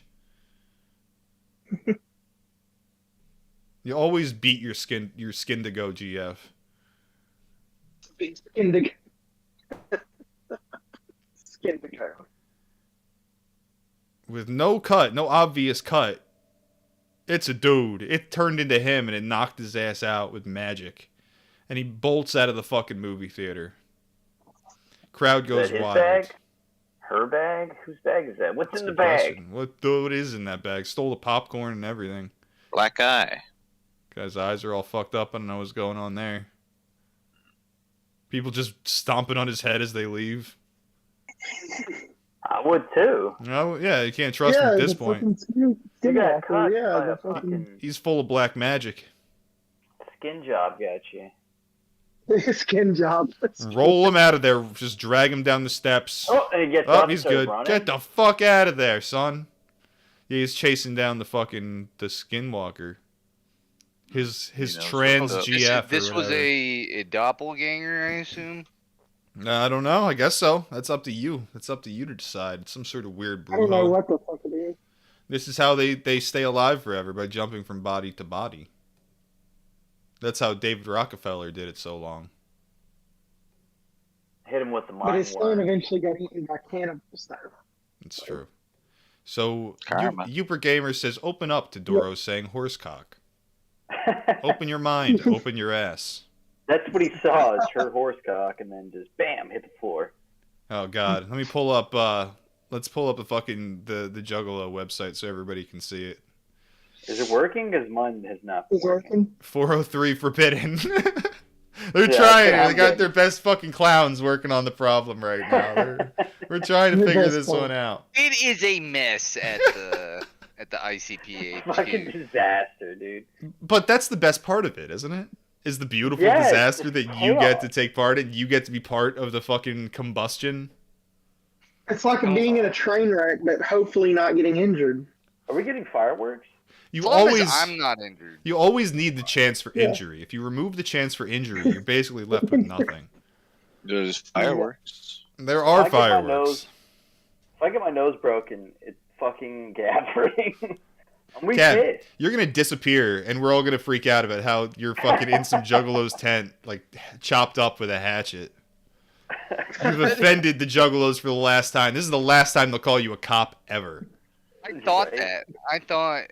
You always beat your skin to go, GF. Skin to go. Skin to go. With no cut, no obvious cut. It's a dude. It turned into him and it knocked his ass out with magic. And he bolts out of the fucking movie theater. Crowd goes wild. Bag? Her bag? Whose bag is that? What's in the bag? What is in that bag? Stole the popcorn and everything. Black eye. Guy's eyes are all fucked up. I don't know what's going on there. People just stomping on his head as they leave. I would too. No, yeah, you can't trust him at this point. He's full of black magic. Skin job got you. Skin job. Roll him out of there. Just drag him down the steps. Oh, and he gets up, he's starts good. running. Get the fuck out of there, son. Yeah, he's chasing down the skinwalker. His know, trans so GF. This or was whatever. a doppelganger, I assume. I don't know. I guess so. That's up to you. That's up to you to decide. It's some sort of weird I don't know brujo. what the fuck it is. This is how they stay alive forever, by jumping from body to body. That's how David Rockefeller did it so long. Hit him with the But mind his son worm. eventually got eaten by cannibals, though. It's true. So, Karma. Uber Gamer says, open up to Doro saying horsecock. Open your mind, open your ass. That's what he saw, is her horse cock, and then just bam, hit the floor. Oh God, let me pull up. Let's pull up the fucking the Juggalo website so everybody can see it. Is it working? Because mine has not been Is working? 403 forbidden. They're Yeah, trying. that's what They got I'm their best fucking clowns working on the problem right now. We're trying to Your figure best this clown. one out. It is a mess at the ICPA. Fucking disaster, dude. But that's the best part of it, isn't it? Is the beautiful Yeah, it's disaster just that you get chaos. to take part in. You get to be part of the fucking combustion. It's like being in a train wreck, but hopefully not getting injured. Are we getting fireworks? You As long as always, I'm not injured. you always need the chance for Yeah. injury. If you remove the chance for injury, you're basically left with nothing. There's fireworks. There are If I get my fireworks. nose- If I get my nose broken, it's fucking gathering. I'm weak Cat, pissed. you're gonna disappear, and we're all gonna freak out about how you're fucking in some Juggalo's tent, like chopped up with a hatchet. You've offended the Juggalos for the last time. This is the last time they'll call you a cop ever. I thought that. I thought.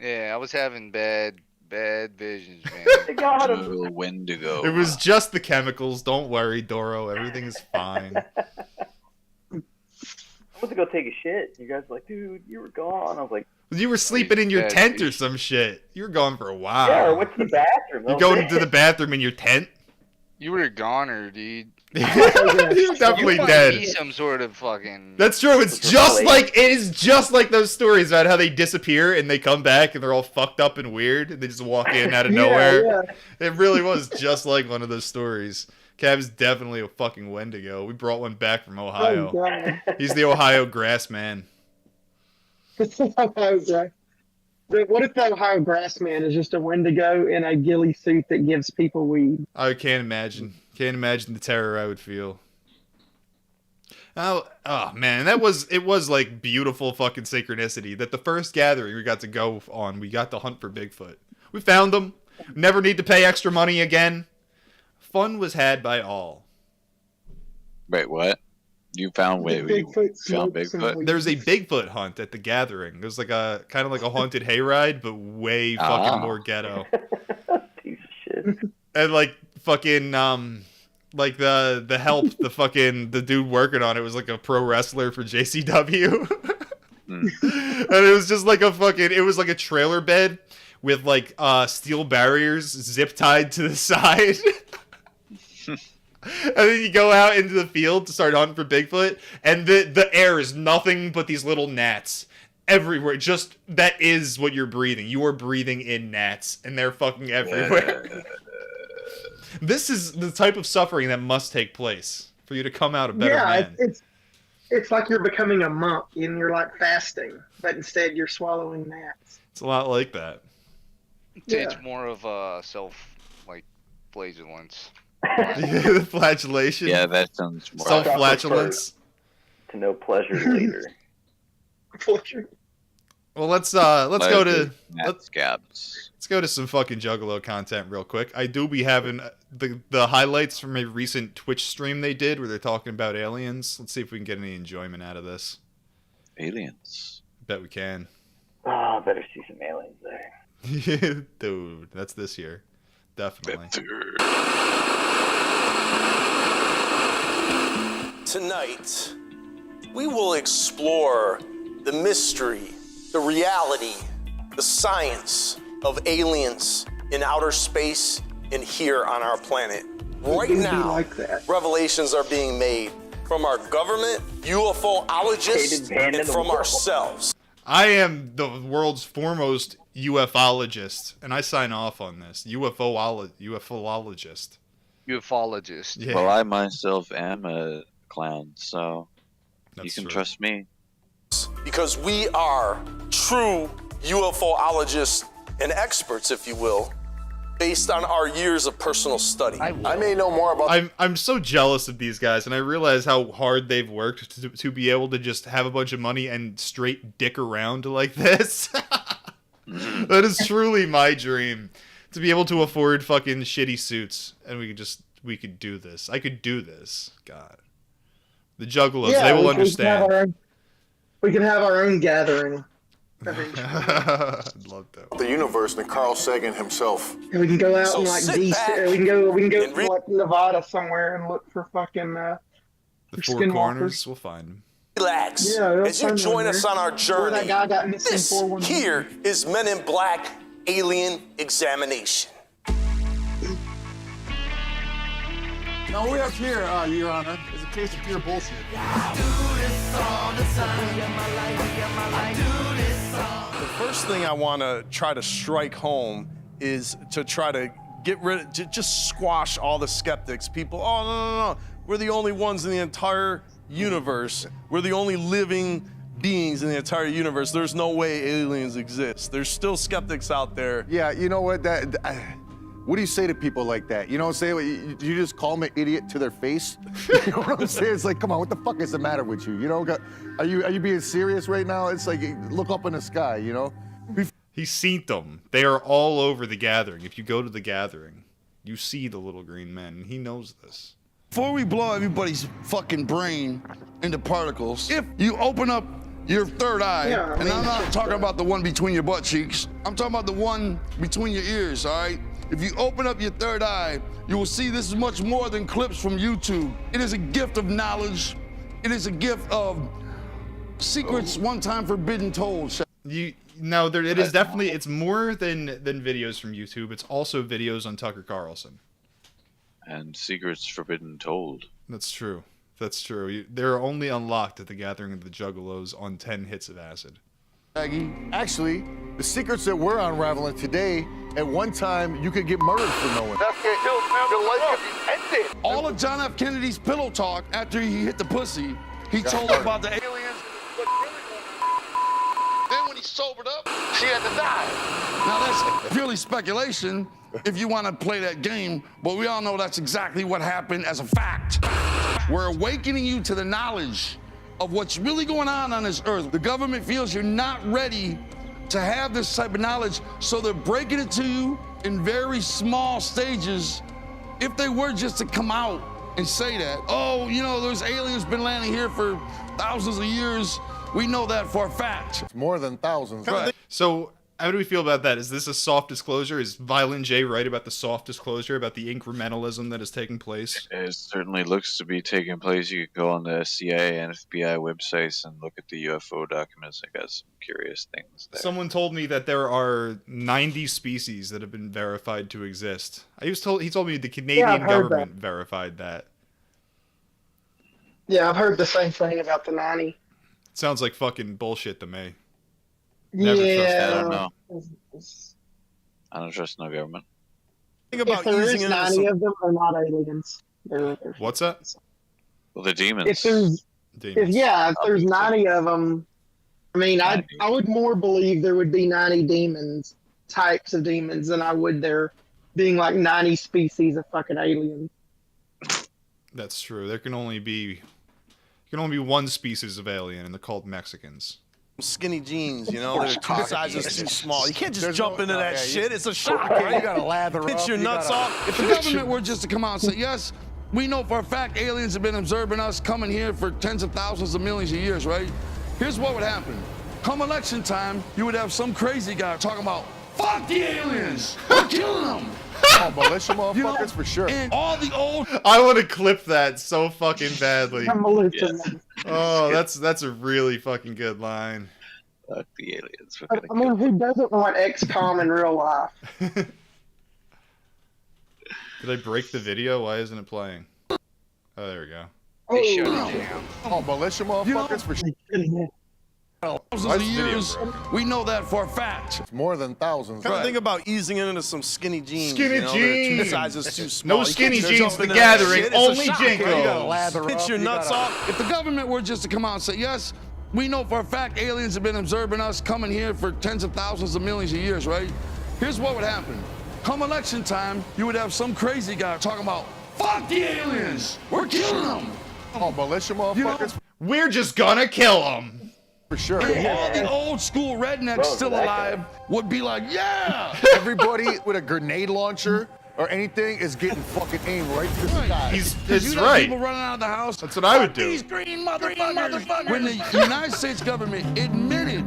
Yeah, I was having bad visions, man. They got him. Little Wendigo. It was just the chemicals. Don't worry, Doro. Everything is fine. I went to go take a shit. You guys were like, dude, you were gone. I was like, You were sleeping in your Yeah, tent dude. or some shit. You were gone for a while. yeah, or went to the bathroom. You're going to the bathroom in your tent? You were a goner, dude. You're You definitely might dead. be some sort of fucking. That's true. It's just like it is just like those stories about how they disappear and they come back and they're all fucked up and weird and they just walk in out of nowhere. Yeah. It really was just like one of those stories. Cav's definitely a fucking Wendigo. We brought one back from Ohio. Oh, God. He's the Ohio grass man. Ohio grass. But what if the Ohio grass man is just a Wendigo in a ghillie suit that gives people weed? I can't imagine. Can't imagine the terror I would feel. Oh man, it was like beautiful fucking synchronicity that the first gathering we got to go on, we got to hunt for Bigfoot. We found them. Never need to pay extra money again. Fun was had by all. Wait, what? You found wait, you Bigfoot found smokes some Bigfoot? weed. There's a Bigfoot hunt at the gathering. There's like a kind of like a haunted hayride, but way fucking more ghetto. piece of shit. And like fucking like the help, the dude working on it was like a pro wrestler for JCW. And it was just like it was like a trailer bed with like steel barriers zip tied to the side. And then you go out into the field to start hunting for Bigfoot, and the air is nothing but these little gnats everywhere. Just that is what you're breathing. You are breathing in gnats, and they're fucking everywhere. This is the type of suffering that must take place for you to come out a better man. It's like you're becoming a monk and you're like fasting, but instead you're swallowing gnats. It's a lot like that. It's more of a flagellance. The flagellation. Yeah, that sounds more self-flatulence. To no pleasure later. Pleasure. Well, let's go to scabs. Let's go to some fucking Juggalo content real quick. I do be having the highlights from a recent Twitch stream they did where they're talking about aliens. Let's see if we can get any enjoyment out of this. Aliens. Bet we can. Oh, I better see some aliens there. Dude, that's this year. Definitely. Tonight, we will explore the mystery, the reality, the science of aliens in outer space and here on our planet. Right now, revelations are being made from our government, UFOologists, and from ourselves. I am the world's foremost ufologist, and I sign off on this. Ufologist. Ufologist. Yeah. Well, I myself am a clown, so you can true. trust me. Because we are true UFOologists and experts, if you will. based on our years of personal study. I may know more about. I'm so jealous of these guys, and I realize how hard they've worked to be able to just have a bunch of money and straight dick around like this. That is truly my dream, to be able to afford fucking shitty suits, and we could do this. I could do this. God, the Juggalos, they will understand. We can have our own gathering. I'd love that. The universe than Carl Sagan himself. And we can go out So and like sit DC. back We can go to like Nevada somewhere and look for fucking the Four skinwalkers. Corners. We'll find them. Relax. Yeah, as you join us on our journey. That guy got missing This 411. here is Men in Black Alien Examination. Now we have here, Your Honor, is a case of pure bullshit. The first thing I want to try to strike home is to try to get rid of, just squash all the skeptics. People, oh, no. We're the only ones in the entire universe. We're the only living beings in the entire universe. There's no way aliens exist. There's still skeptics out there. Yeah, you know what? What do you say to people like that? You know what I'm saying? You just call them an idiot to their face? You know what I'm saying? It's like, come on, what the fuck is the matter with you? You know, are you being serious right now? It's like, look up in the sky, you know? He's seen them. They are all over the gathering. If you go to the gathering, you see the little green men. He knows this. Before we blow everybody's fucking brain into particles, if you open up your third eye, and I'm not talking about the one between your butt cheeks, I'm talking about the one between your ears, all right? If you open up your third eye, you will see this is much more than clips from YouTube. It is a gift of knowledge. It is a gift of secrets one time forbidden told. No, it is definitely, it's more than videos from YouTube. It's also videos on Tucker Carlson. And secrets forbidden told. That's true. That's true. They're only unlocked at the Gathering of the Juggalos on 10 hits of acid. Actually, the secrets that we're unraveling today, at one time, you could get murdered for knowing. Your life could be ended. All of John F. Kennedy's pillow talk after he hit the pussy, he told about the aliens. Then when he sobered up, she had to die. Now that's purely speculation if you want to play that game, but we all know that's exactly what happened as a fact. We're awakening you to the knowledge of what's really going on this earth. The government feels you're not ready to have this type of knowledge, so they're breaking it to you in very small stages. If they were just to come out and say that, oh, you know, there's aliens been landing here for thousands of years, we know that for a fact. It's more than thousands. Right. So, how do we feel about that? Is this a soft disclosure? Is Violent J right about the soft disclosure, about the incrementalism that is taking place? It certainly looks to be taking place. You can go on the CIA and FBI websites and look at the UFO documents. I got some curious things there. Someone told me that there are 90 species that have been verified to exist. He told me the Canadian government verified that. Yeah, I've heard the same thing about the 90. It sounds like fucking bullshit to me. Never trust. I don't know. I don't trust no government. Think about if there using is it 90 of them, they're not aliens. What's that? Well, the demons. If there's, if there's 90 of them, I mean, I would more believe there would be 90 demons, types of demons, than I would there being like 90 species of fucking aliens. That's true. There can only be one species of alien, and they're called Mexicans. Skinny jeans, you know, they're two sizes too small. You can't just jump into that shit. It's a shock, right? You gotta lather up. Pitch your nuts off. If the government were just to come out and say, yes, we know for a fact aliens have been observing us coming here for tens of thousands of millions of years, right? Here's what would happen. Come election time, you would have some crazy guy talking about, fuck the aliens, we're killing them. Oh, militia motherfuckers for sure. And all the old... I want to clip that so fucking badly. Yes. Oh, that's a really fucking good line. Fuck the aliens. I mean, who doesn't want XCOM in real life? Did I break the video? Why isn't it playing? Oh, there we go. Oh, militia motherfuckers for sure. Thousands of years, we know that for a fact. It's more than thousands. Kind of think about easing into some skinny jeans. Skinny jeans. Two sizes too small. No skinny jeans. The Gathering. Only Jinkos. Pitch your nuts off. If the government were just to come out and say, yes, we know for a fact aliens have been observing us coming here for tens of thousands of millions of years, right? Here's what would happen. Come election time, you would have some crazy guy talking about, fuck the aliens, we're killing them. Oh, militia motherfuckers. We're just gonna kill them. For sure. And all the old school rednecks still alive would be like, yeah. Everybody with a grenade launcher or anything is getting fucking aimed right to the sky. He's right. People running out of the house. That's what I would do. These green motherfuckers. When the United States government admitted,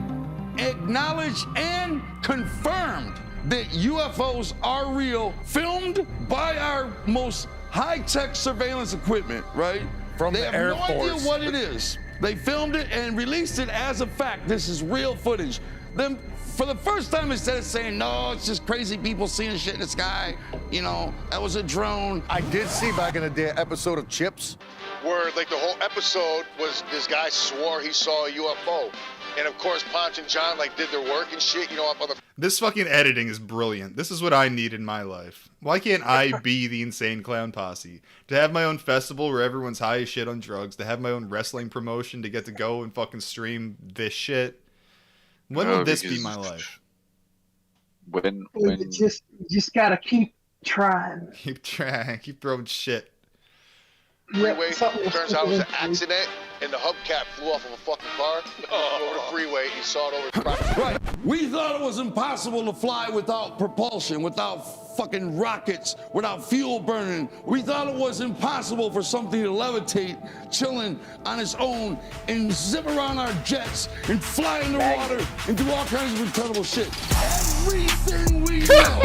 acknowledged, and confirmed that UFOs are real, filmed by our most high-tech surveillance equipment, right? From they the have Air no Force. idea what it is. They filmed it and released it as a fact. This is real footage. Then, for the first time, instead of saying, no, it's just crazy people seeing shit in the sky, you know, that was a drone. I did see back in the day an episode of Chips. Where, like, the whole episode was this guy swore he saw a UFO. And, of course, Ponch and John, like, did their work and shit, you know, up on the... This fucking editing is brilliant. This is what I need in my life. Why can't I be the Insane Clown Posse? To have my own festival where everyone's high as shit on drugs. To have my own wrestling promotion. To get to go and fucking stream this shit. When will this be my life? When You just gotta keep trying. Keep trying. Keep throwing shit. freeway. Turns out it was an accident, and the hubcap flew off of a fucking car over the freeway. He saw it over the property. Right. We thought it was impossible to fly without propulsion, without fucking rockets, without fuel burning. We thought it was impossible for something to levitate, chilling on its own, and zip around our jets, and fly in the water, and do all kinds of incredible shit. Everything we know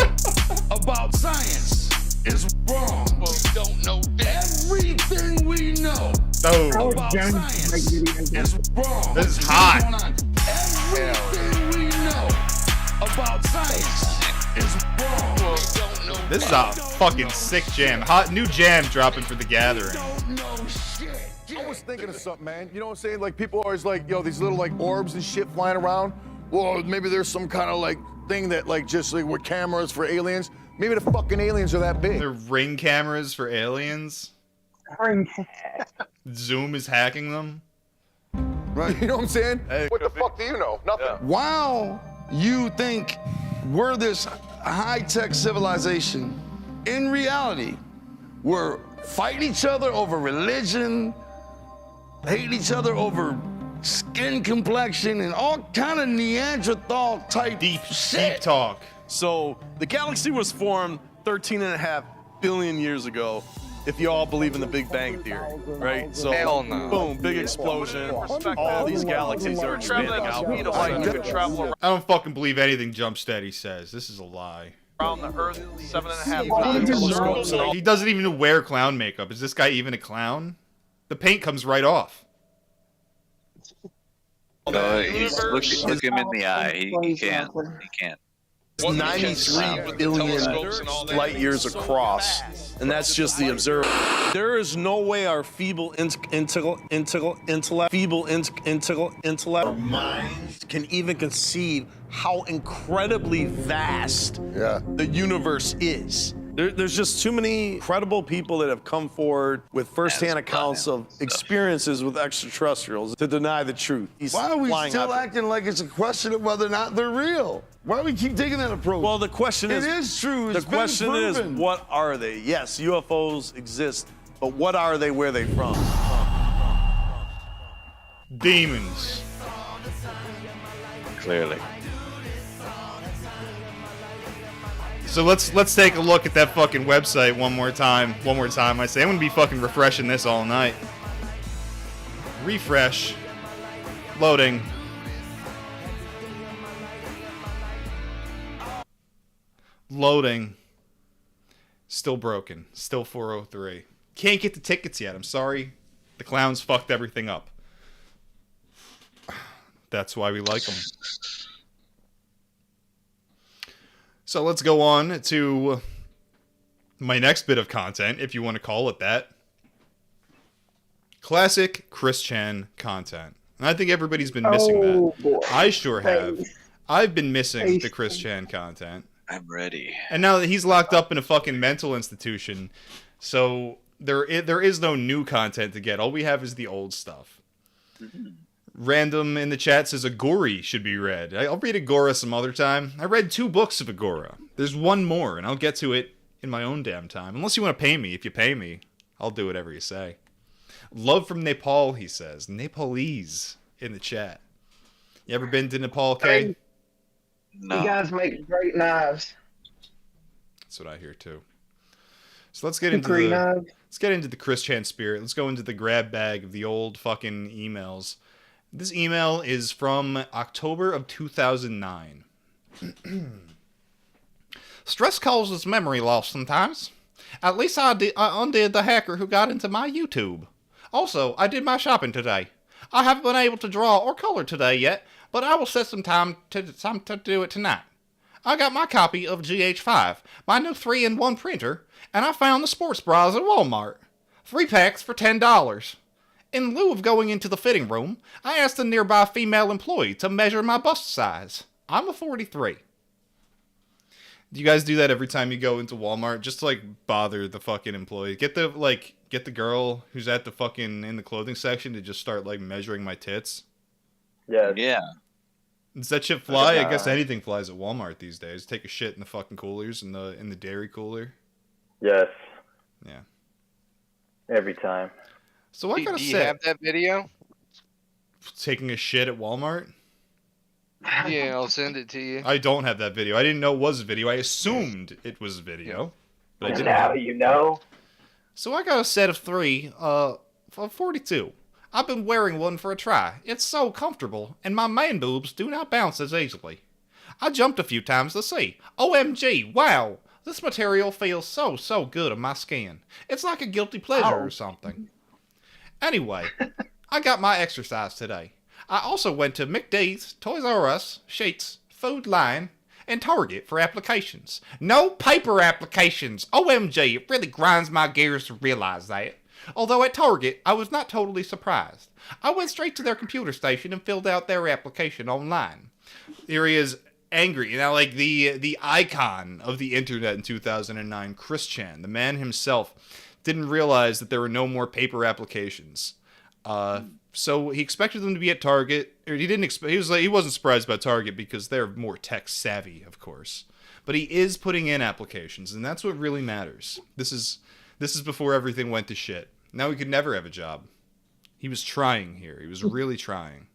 about science is wrong. Well, we don't know everything we know about science is wrong. This is hot. Everything we know about science is wrong. Well, we don't know. This is a fucking sick jam. Hot new jam dropping for the gathering. I was thinking of something, man. You know what I'm saying? Like, people are always like, yo, these little, like, orbs and shit flying around. Well, maybe there's some kind of, like, thing that, like, just, like, with cameras for aliens. Maybe the fucking aliens are that big. They're ring cameras for aliens. Zoom is hacking them. Right. You know what I'm saying? Hey, what the fuck do you know? Nothing. Yeah. While you think we're this high-tech civilization, in reality, we're fighting each other over religion, hating each other over skin complexion, and all kind of Neanderthal type deep talk. So the galaxy was formed 13.5 billion years ago, if you all believe in the Big Bang Theory, right? So, hell no. Boom, big explosion. All these galaxies are expanding out. I don't fucking believe anything Jump Steady says. This is a lie. Around the Earth 7.5 times. He doesn't even wear clown makeup. Is this guy even a clown? The paint comes right off. Look him in the eye. He can't. He can't. 93 billion light years across, and that's just the observer. There is no way our feeble intellect minds can even conceive how incredibly vast the universe is. There's just too many credible people that have come forward with firsthand accounts of experiences with extraterrestrials to deny the truth. Why are we still acting like it's a question of whether or not they're real? Why do we keep taking that approach? Well, the question is... It is true. The question is, what are they? Yes, UFOs exist, but what are they? Where are they from? Demons. Clearly. So let's take a look at that fucking website one more time. One more time, I say. I'm gonna be fucking refreshing this all night. Refresh. Loading. Loading. Still broken. Still 403. Can't get the tickets yet. I'm sorry. The clowns fucked everything up. That's why we like them. So let's go on to my next bit of content, if you want to call it that. Classic Chris Chan content. And I think everybody's been missing that. Boy. I sure have. I've been missing the Chris Chan content. I'm ready. And now that he's locked up in a fucking mental institution, so there is no new content to get. All we have is the old stuff. Random in the chat says Agori should be read. I'll read Agora some other time. I read 2 books of Agora. There's one more, and I'll get to it in my own damn time. Unless you want to pay me. If you pay me, I'll do whatever you say. Love from Nepal, he says. Nepalese in the chat. You ever been to Nepal, Kay? No. You guys make great knives. That's what I hear too. So let's get into the Chris Chan spirit. Let's go into the grab bag of the old fucking emails. This email is from October of 2009. Stress causes memory loss sometimes. At least I undid the hacker who got into my YouTube. Also, I did my shopping today. I haven't been able to draw or color today yet, but I will set some time to do it tonight. I got my copy of GH5, my new 3-in-1 printer, and I found the sports bras at Walmart. 3 packs for $10. In lieu of going into the fitting room, I asked a nearby female employee to measure my bust size. I'm a 43. Do you guys do that every time you go into Walmart? Just to, like, bother the fucking employee. Get the girl who's at the fucking, in the clothing section to just start, like, measuring my tits. Yeah. Yeah. Does that shit fly? I guess anything flies at Walmart these days. Take a shit in the fucking coolers, in the dairy cooler. Yes. Yeah. Every time. So I gotta say, do you have that video? Taking a shit at Walmart? Yeah, I'll send it to you. I don't have that video. I didn't know it was a video. I assumed it was a video. But I didn't now you know. So I got a set of 3, for 42. I've been wearing one for a try. It's so comfortable, and my man boobs do not bounce as easily. I jumped a few times to see. OMG, wow! This material feels so good on my skin. It's like a guilty pleasure or something. Anyway, I got my exercise today. I also went to McDee's, Toys R Us, Sheetz, Food Lion, and Target for applications. No paper applications! OMG, it really grinds my gears to realize that. Although at Target, I was not totally surprised. I went straight to their computer station and filled out their application online. Here he is, angry. You know, like the icon of the internet in 2009, Chris Chan, the man himself, didn't realize that there were no more paper applications. So he expected them to be at Target. Or he didn't expect. He wasn't surprised about Target because they're more tech savvy, of course. But he is putting in applications, and that's what really matters. This is before everything went to shit. Now he could never have a job. He was trying here. He was really trying.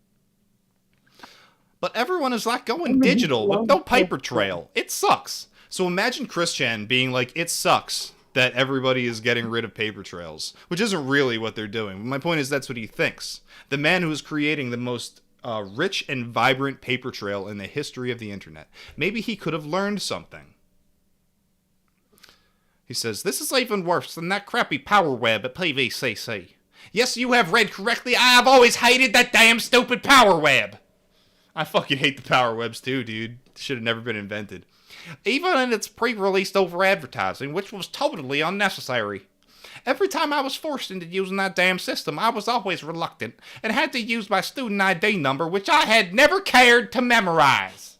But everyone is like going digital with no paper trail. It sucks. So imagine Chris Chan being like, it sucks that everybody is getting rid of paper trails, which isn't really what they're doing. My point is that's what he thinks. The man who is creating the most rich and vibrant paper trail in the history of the internet. Maybe he could have learned something. He says, this is even worse than that crappy power web at PVCC. Yes, you have read correctly. I have always hated that damn stupid power web. I fucking hate the power webs too, dude. Should have never been invented. Even in its pre-released over-advertising, which was totally unnecessary. Every time I was forced into using that damn system, I was always reluctant and had to use my student ID number, which I had never cared to memorize.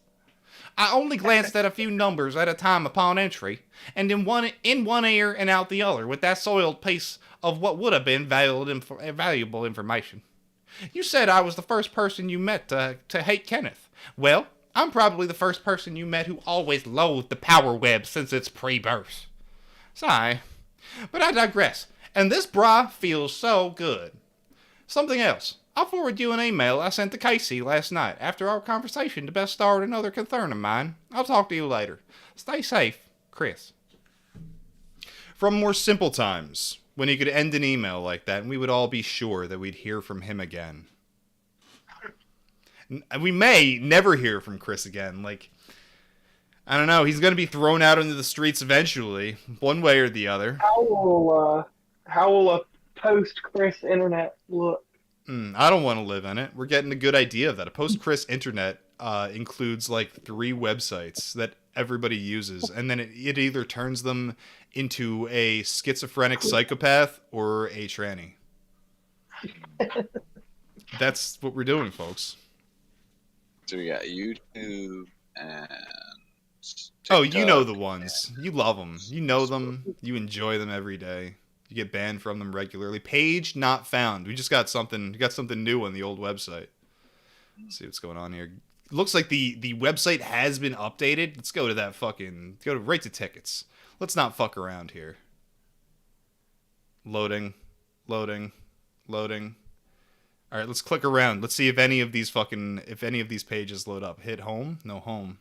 I only glanced at a few numbers at a time upon entry, and in one ear and out the other, with that soiled piece of what would have been valuable information. You said I was the first person you met to hate Kenneth. Well, I'm probably the first person you met who always loathed the power web since its pre-birth. Sigh. But I digress, and this bra feels so good. Something else. I'll forward you an email I sent to Casey last night after our conversation to best start another concern of mine. I'll talk to you later. Stay safe, Chris. From more simple times, when he could end an email like that and we would all be sure that we'd hear from him again. We may never hear from Chris again. Like, I don't know. He's going to be thrown out into the streets eventually, one way or the other. How will a post-Chris internet look? I don't want to live in it. We're getting a good idea of that. A post-Chris internet includes like 3 websites that everybody uses, and then it either turns them into a schizophrenic psychopath or a tranny. That's what we're doing, folks. So we got YouTube and TikTok. Oh, you know the ones. You love them. You know them. You enjoy them every day. You get banned from them regularly. Page not found. We just got something. We got something new on the old website. Let's see what's going on here. Looks like the website has been updated. Let's go to that fucking right to tickets. Let's not fuck around here. Loading. All right, let's click around. Let's see if any of these pages load up. Hit home. No home.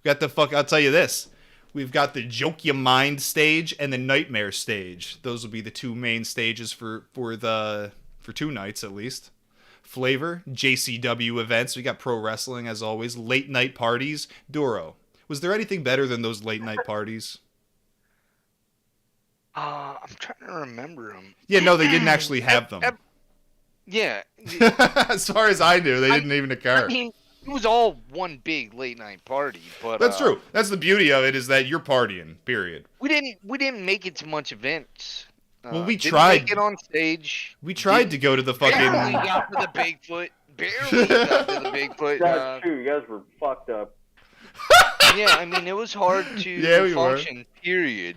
We got I'll tell you this. We've got the Joke Your Mind stage and the Nightmare stage. Those will be the two main stages for 2 nights at least. Flavor, JCW events. We got pro wrestling as always. Late night parties. Duro, was there anything better than those late night parties? I'm trying to remember them. Yeah, no, they didn't actually have them. Yeah. As far as I knew, they didn't even occur. I mean, it was all one big late night party, but that's true. That's the beauty of it, is that you're partying. Period. We didn't make it to much events. Well, we didn't tried. Make it on stage. We tried to go to the fucking. Barely got to the Bigfoot. Barely got to the Bigfoot. That's true. You guys were fucked up. Yeah, I mean, it was hard to function. Period.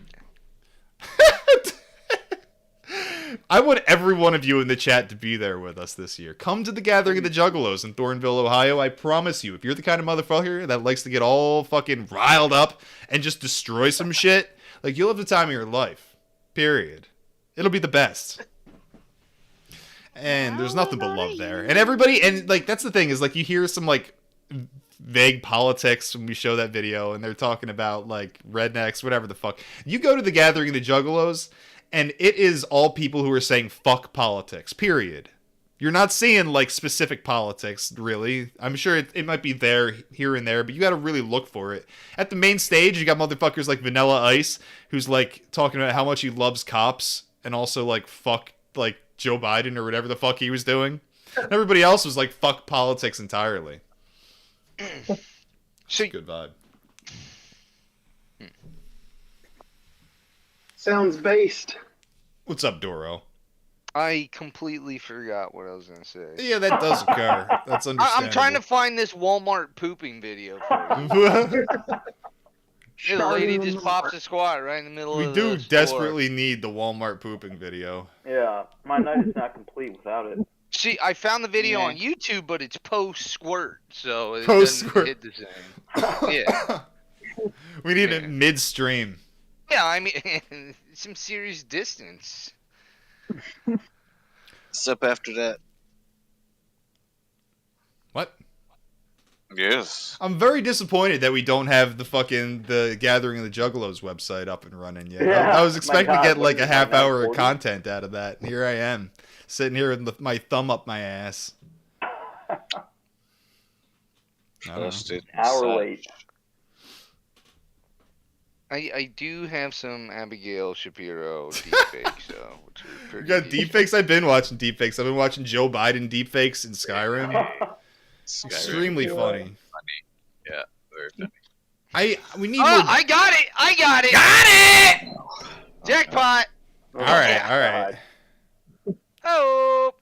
I want every one of you in the chat to be there with us this year. Come to the Gathering of the Juggalos in Thornville, Ohio. I promise you, if you're the kind of motherfucker that likes to get all fucking riled up and just destroy some shit, like, you'll have the time of your life. Period. It'll be the best. And there's nothing but love there. And everybody, and like, that's the thing, is like, you hear some like vague politics when we show that video, and they're talking about like rednecks, whatever the fuck. You go to the Gathering of the Juggalos, and it is all people who are saying fuck politics, period. You're not seeing like specific politics, really. I'm sure it might be there, here and there, but you gotta really look for it. At the main stage, you got motherfuckers like Vanilla Ice, who's like talking about how much he loves cops, and also like fuck like Joe Biden or whatever the fuck he was doing. And everybody else was like fuck politics entirely. Good vibe. Sounds based. What's up, Doro? I completely forgot what I was gonna say. Yeah, that does occur. That's understandable. I'm trying to find this Walmart pooping video for you. Yeah, the lady just pops a squat right in the middle of the store. We do desperately need the Walmart pooping video. Yeah, my night is not complete without it. See, I found the video on YouTube, but it's post-squirt, so it Post-squirt. doesn't hit the same. Yeah. We need it midstream. Yeah, I mean, some serious distance. What's up after that? What? Yes. I'm very disappointed that we don't have the Gathering of the Juggalos website up and running yet. Yeah. I was expecting to get like a half hour of 40? content out of that. And here I am, sitting here with my thumb up my ass. Hour late. I do have some Abigail Shapiro deepfakes, though. Which are pretty You got deepfakes? I've been watching deepfakes. I've been watching Joe Biden deepfakes in Skyrim. Extremely funny. Yeah, very funny. We need Oh, more. I got it! I got it! Got it! Jackpot! All right. Oh!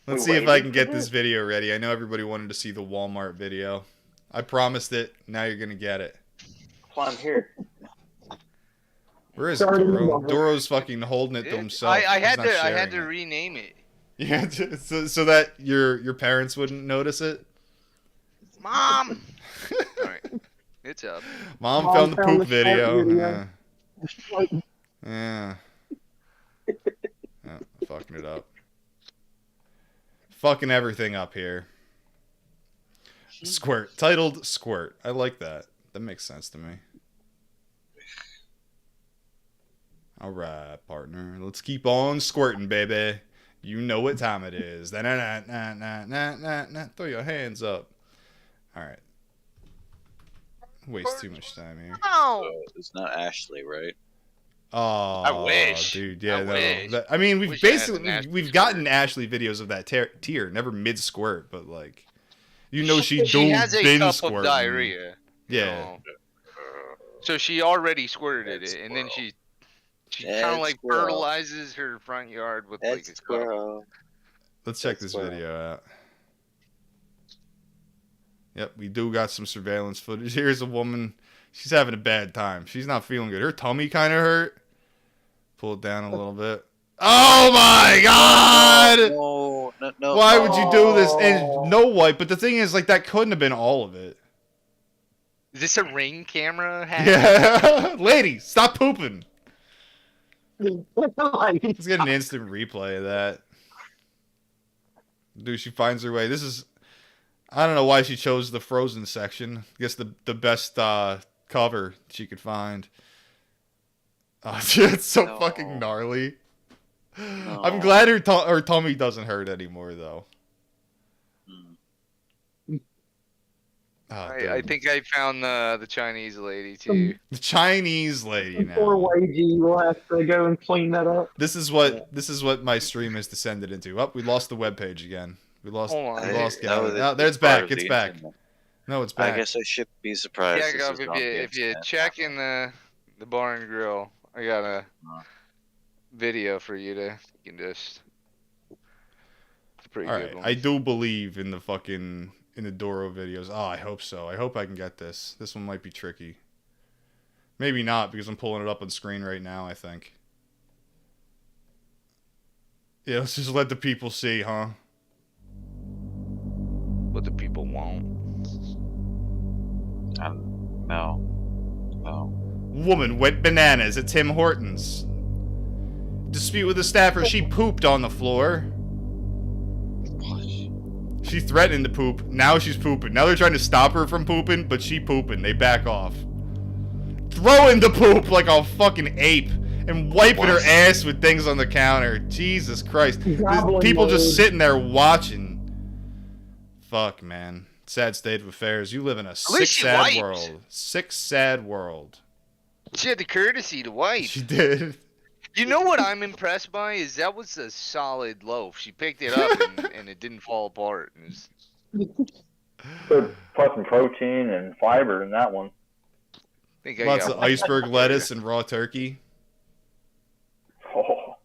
Let's see if I can get this video ready. I know everybody wanted to see the Walmart video. I promised it. Now you're gonna get it. That's why I'm here. Where is it, Doro? Doro's fucking holding it to himself. I had He's not to sharing it. rename it. Yeah, so that your parents wouldn't notice it. Mom. All right, it's up. Mom found the poop video. Yeah. Fucking it up. Fucking everything up here. Squirt. Titled Squirt. I like that. That makes sense to me. All right, partner. Let's keep on squirting, baby. You know what time it is. Throw your hands up. All right. Waste too much time here. Oh. It's not Ashley, right? Oh, I wish. Dude, yeah, I no. wish. I mean, Wish I had an Ashley we've gotten Ashley videos of that tier, never mid squirt, but like, you know, she has a been cup squirting. of diarrhea. Yeah. So she already squirted it, and then she kind of like squirrel. fertilizes her front yard with like a cup. Let's check this video out. Yep, we do got some surveillance footage. Here's a woman. She's having a bad time. She's not feeling good. Her tummy kind of hurt. Pull it down a little bit. Oh my God! No. no. Why would you do this? And no wipe. But the thing is, like, that couldn't have been all of it. Is this a Ring camera hack? Yeah, lady, stop pooping. Let's get an instant replay of that. Dude, she finds her way. This is, I don't know why she chose the Frozen section. I guess the best cover she could find. It's so fucking gnarly. No. I'm glad her tummy doesn't hurt anymore, though. I think I found the Chinese lady too. The Chinese lady now. Poor Wagey will have to go and clean that up. This is what my stream has descended into. Oh, we lost the webpage again. We lost. There it's back. It's back. No, it's back. I guess I should be surprised. Yeah, if you check in the bar and grill, I got a video for you to you can just. It's a pretty good one. I do believe in the Doro videos. Oh, I hope so. I hope I can get this. This one might be tricky. Maybe not, because I'm pulling it up on screen right now, I think. Yeah, let's just let the people see, huh? What the people want. No. Woman went bananas at Tim Hortons. Dispute with the staffer. She pooped on the floor. She threatened to poop. Now she's pooping. Now they're trying to stop her from pooping, but she pooping. They back off. Throwing the poop like a fucking ape. And wiping her ass with things on the counter. Jesus Christ. There's people just sitting there watching. Fuck, man. Sad state of affairs. You live in a sick, sad world. Sick, sad world. She had the courtesy to wipe. She did. You know what I'm impressed by is that was a solid loaf. She picked it up and it didn't fall apart. Good fucking protein and fiber in that one. Lots of iceberg lettuce and raw turkey. Oh.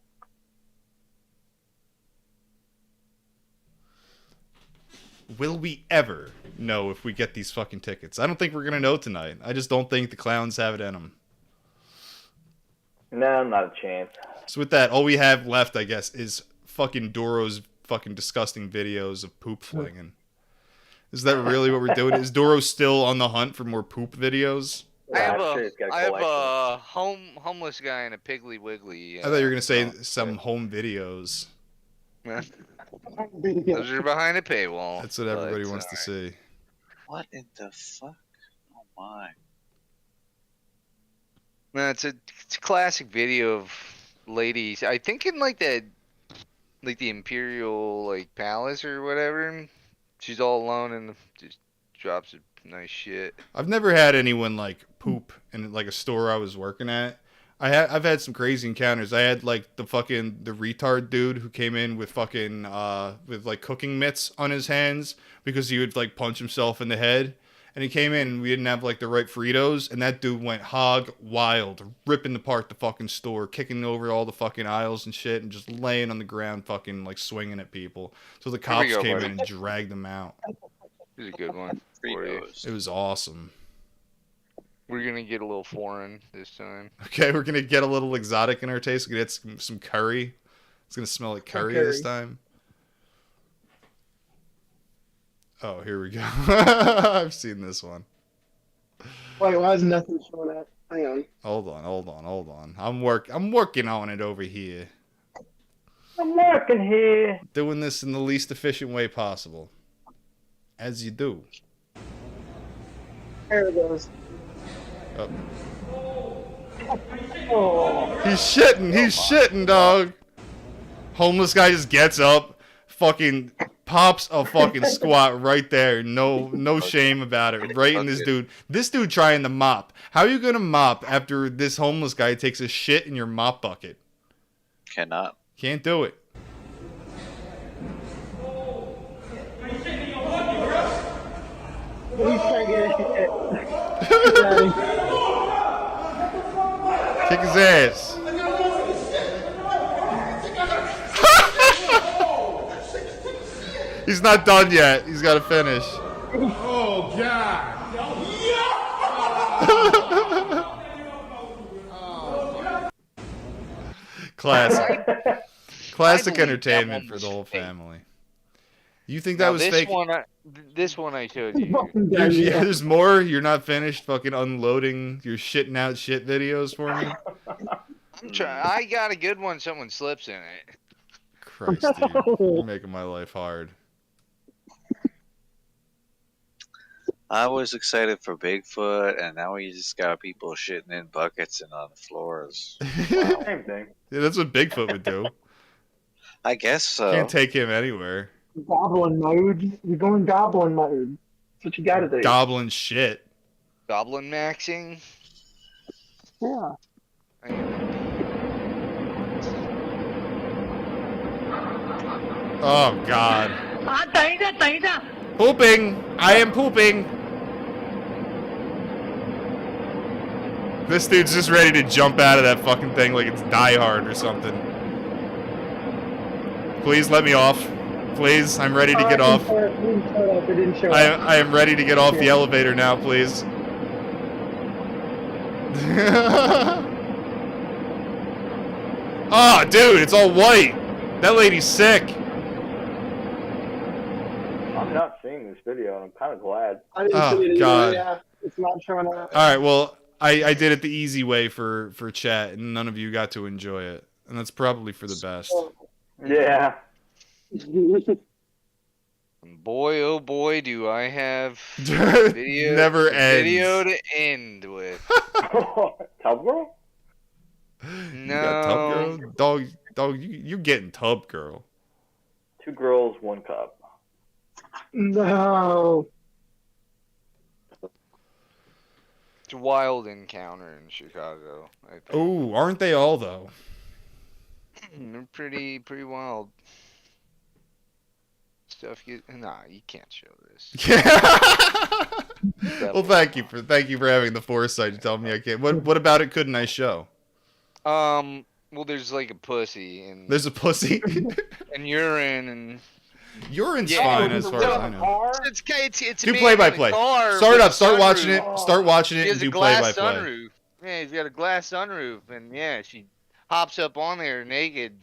Will we ever know if we get these fucking tickets? I don't think we're going to know tonight. I just don't think the clowns have it in them. No, not a chance. So with that, all we have left, I guess, is fucking Doro's fucking disgusting videos of poop flinging. Is that really what we're doing? Is Doro still on the hunt for more poop videos? I have a homeless guy and a Piggly Wiggly. I thought you were going to say some home videos. Those are behind a paywall. That's what everybody wants to see. What in the fuck? Oh my. No, it's a classic video of ladies. I think in like the Imperial palace or whatever. She's all alone and just drops a nice shit. I've never had anyone poop in a store I was working at. I've had some crazy encounters. I had the retard dude who came in with fucking with cooking mitts on his hands because he would punch himself in the head. And he came in and we didn't have the right Fritos, and that dude went hog wild, ripping apart the fucking store, kicking over all the fucking aisles and shit, and just laying on the ground fucking swinging at people. So the cops came in and dragged them out. This is a good one. It was awesome. We're gonna get a little foreign this time. Okay, we're gonna get a little exotic in our taste. We're gonna get some curry. It's gonna smell like curry this time. Oh, here we go. I've seen this one. Wait, why is nothing showing up? Hang on. Hold on. I'm working on it over here. I'm working here. Doing this in the least efficient way possible. As you do. There it goes. Oh. Oh. He's shitting, dog. Homeless guy just gets up, fucking pops a fucking squat right there. No shame about it. Right in this dude. This dude trying to mop. How are you gonna mop after this homeless guy takes a shit in your mop bucket? Cannot. Can't do it. Kick his ass. He's not done yet. He's got to finish. Oh, God. Classic entertainment for the whole family. You think Now, that was fake? This one I showed you. Yeah, there's more. You're not finished fucking unloading your shitting out shit videos for me. I'm trying. I got a good one. Someone slips in it. Christ, dude, you're making my life hard. I was excited for Bigfoot, and now we just got people shitting in buckets and on the floors. Wow. Same thing. Yeah, that's what Bigfoot would do. I guess so. Can't take him anywhere. Goblin mode. You're going goblin mode. That's what you gotta do. Goblin shit. Goblin maxing. Yeah. Oh God. Pooping. I am pooping. This dude's just ready to jump out of that fucking thing like it's Die Hard or something. Please let me off. Please, I'm ready to get off. I am ready to get off the elevator now, please. Oh, dude, it's all white. That lady's sick. I'm not seeing this video, and I'm kind of glad. I didn't see it either. God. Yeah, it's not showing up. All right, well, I did it the easy way for chat, and none of you got to enjoy it, and that's probably for the best. Yeah. Boy, oh boy, do I have video, Never ends. video to end with. Tub girl? No. You got Tub Girl? Dog, you're getting Tub Girl. 2 girls, 1 cup. No. It's a wild encounter in Chicago, I think. Oh, aren't they all though? They're pretty wild. Stuff you can't show this. Well, thank you for having the foresight to tell me I can't. What about it couldn't I show? Well, there's like a pussy and There's a pussy. and urine and Urine's fine as far as I know. It's Do a man play-by-play. in a car Start with it a up. Start watching sunroof. it. Start watching it He and has a do glass play-by-play. sunroof. Yeah, he's got a glass sunroof, and yeah, she hops up on there naked,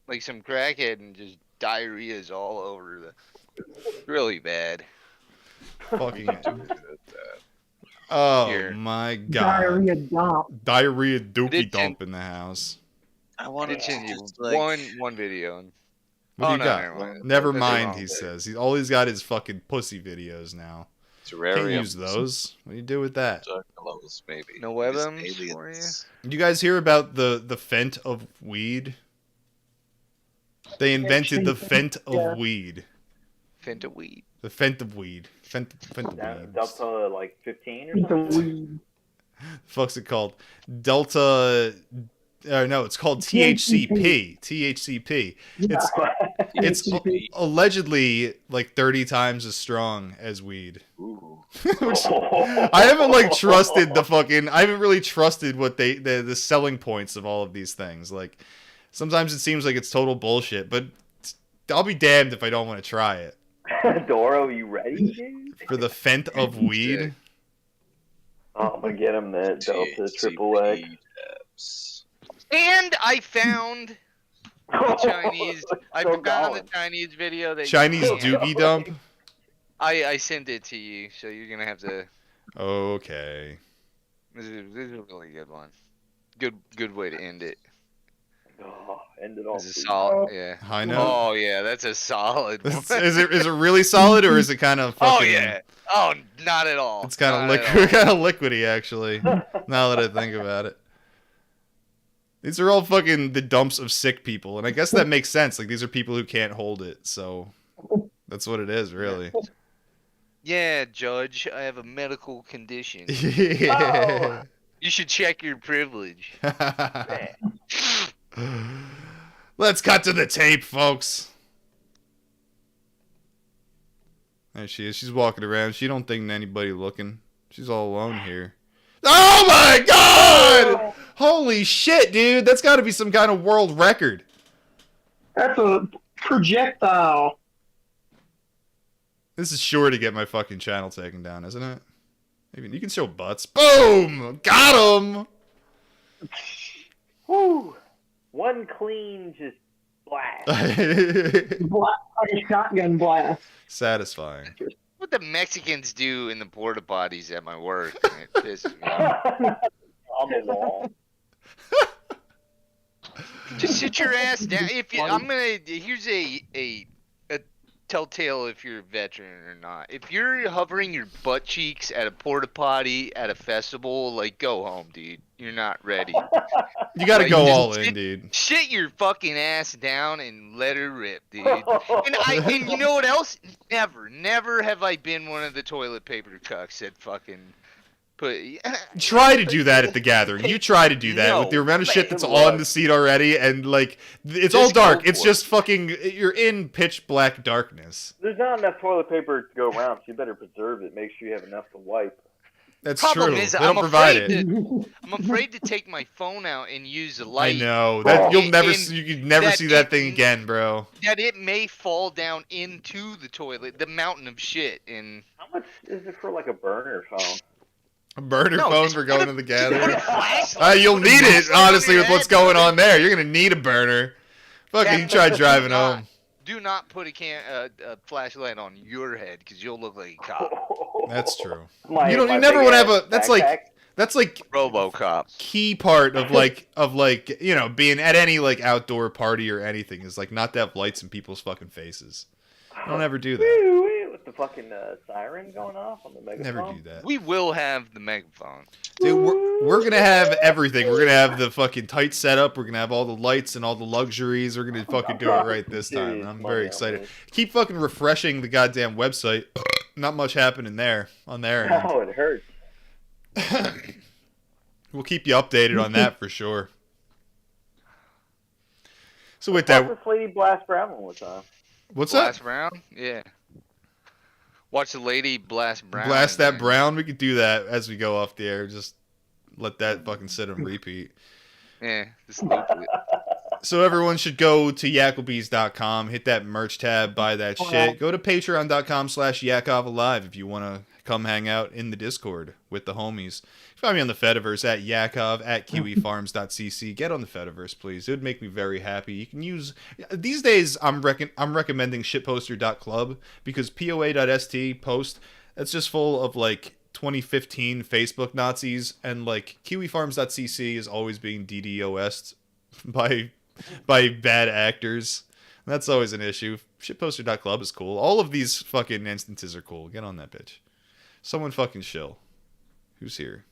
like some crackhead, and just diarrhea's all over the. Really bad. Fucking. Oh my God. Diarrhea dump. Diarrhea dookie dump in the house. I want to send you like... one video. What do you got? Never mind. Never That's mind, wrong he video. says. All he's got is fucking pussy videos now. Can't use those. What do you do with that? Maybe. No webums for you? Did you guys hear about the fent of weed? They invented the fent of weed. Fent of weed. The fent of weed. Fent of weed. Delta like 15 or something? Fuck's it called? Delta. No, it's called THCP. THCP. It's allegedly like 30 times as strong as weed. Which, I haven't like trusted the fucking. I haven't really trusted what the selling points of all of these things. Like sometimes it seems like it's total bullshit, but I'll be damned if I don't want to try it. Doro, you ready, dude? For the fent of weed. Oh, I'm gonna get him that Delta Triple X. And I found the Chinese. I found the Chinese video that Chinese doogie dump. I sent it to you, so you're gonna have to. Okay. This is a really good one. Good way to end it. Oh, end it off. Is it solid? Yeah. High note? Oh yeah, that's a solid one. Is it really solid or is it kind of fucking? Oh yeah. Oh, not at all. It's kind of liquid, kind of liquidy actually. Now that I think about it, these are all fucking the dumps of sick people, and I guess that makes sense. Like these are people who can't hold it, so that's what it is, really. Yeah, Judge, I have a medical condition. Yeah. Oh, you should check your privilege. Let's cut to the tape, folks. There she is. She's walking around. She don't think anybody looking. She's all alone here. Oh my God! Holy shit, dude. That's got to be some kind of world record. That's a projectile. This is sure to get my fucking channel taken down, isn't it? Maybe you can show butts. Boom! Got him! Whew. One clean, just blast. Like a shotgun blast. Satisfying. What the Mexicans do in the porta potties at my work, and it pisses me off. On the wall. Just sit your ass down. If you, I'm gonna here's a telltale if you're a veteran or not. If you're hovering your butt cheeks at a porta potty at a festival, like go home, dude. You're not ready. You gotta Like, go just all in, dude. Shit your fucking ass down and let her rip, dude. And you know what else? Never have I been one of the toilet paper cucks that fucking put. Try to do that at the gathering. You try to do that with the amount of shit that's on the seat already, and like it's all dark. It's just fucking. You're in pitch black darkness. There's not enough toilet paper to go around, so you better preserve it. Make sure you have enough to wipe. That's Problem true. is, They don't provide it. I'm afraid to take my phone out and use a light. I know that you'll never. And You could never see that thing again, bro. That it may fall down into the toilet, the mountain of shit. And how much is it for like a burner phone? A burner phone for going to the gathering. flashlight. You'll need it, honestly, with what's going on there. You're gonna need a burner. Fucking, you try driving home. Do not put a flashlight on your head because you'll look like a cop. That's true. My- you my never big want to have ass a. That's backpack. like RoboCop. Key part of like you know being at any like outdoor party or anything is like not to have lights in people's fucking faces. Don't ever do that. With the fucking siren going off on the megaphone. Never do that. We will have the megaphone. Dude, we're gonna have everything. We're gonna have the fucking tight setup. We're gonna have all the lights and all the luxuries. We're gonna fucking do it right this time. I'm very excited. Keep fucking refreshing the goddamn website. Not much happening there on their end. Oh, it hurts. We'll keep you updated on that for sure. So with Watch that, this Lady Blast Brown one more time. what's Blast that? Brown? Yeah. Watch the lady blast Brown. Blast that brown. We could do that as we go off the air. Just let that fucking sit on repeat. Yeah, just loop it. So everyone should go to yakobees.com, hit that merch tab, buy that shit. Go to patreon.com/yakovalive if you want to come hang out in the Discord with the homies. Find me on the Fediverse at Yakov at kiwifarms.cc. Get on the Fediverse, please. It would make me very happy. You can use these days. I'm recommending shitposter.club because poa.st post that's just full of like 2015 Facebook Nazis, and like kiwifarms.cc is always being DDoS'd by bad actors. That's always an issue. Shitposter.club is cool. All of these fucking instances are cool. Get on that bitch. Someone fucking shill. Who's here?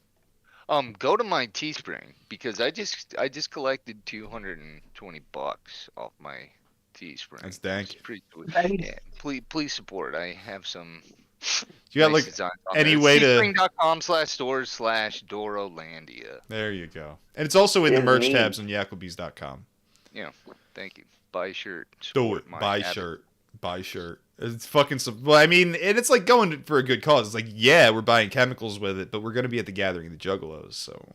Go to my Teespring because I just collected $220 off my Teespring. That's dank. It's pretty sweet. Yeah, please support. I have some. You got nice like designs on any there. way to Teespring.com/stores/Dorolandia. There you go. And it's also in the merch tabs on yakobees.com. Yeah, thank you. Buy shirt. Do it. support my Buy habit. shirt. Buy shirt. It's fucking. Well, I mean, and it's like going for a good cause. It's like, yeah, we're buying chemicals with it, but we're gonna be at the gathering of the Juggalos. So.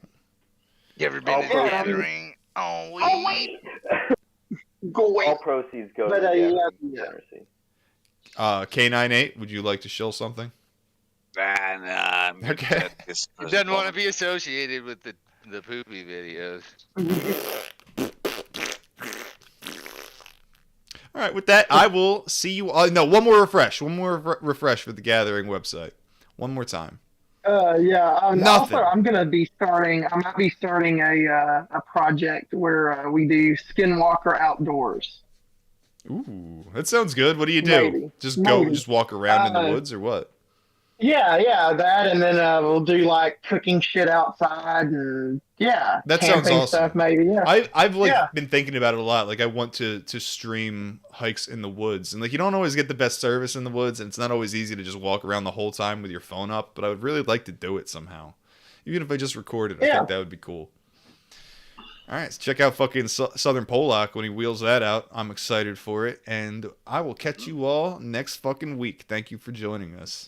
You ever been to the gathering? Oh wait. Go away. All proceeds go to But, the yeah. Confederacy. K98, would you like to shill something? Nah, Okay. He doesn't want to be associated with the poopy videos. All right, with that, I will see you. No, one more refresh. One more refresh for the Gathering website. One more time. Yeah. Nothing. Also, I might be starting a project where we do Skinwalker outdoors. Ooh, that sounds good. What do you do? Maybe. Just go, Maybe. just walk around in the Uh, woods, or what? Yeah, that, and then we'll do like cooking shit outside, and That sounds camping awesome. stuff maybe. Yeah. I've like Yeah. been thinking about it a lot. Like I want to stream hikes in the woods, and like you don't always get the best service in the woods, and it's not always easy to just walk around the whole time with your phone up. But I would really like to do it somehow, even if I just recorded. I think that would be cool. All right, so check out fucking Southern Polak when he wheels that out. I'm excited for it, and I will catch you all next fucking week. Thank you for joining us.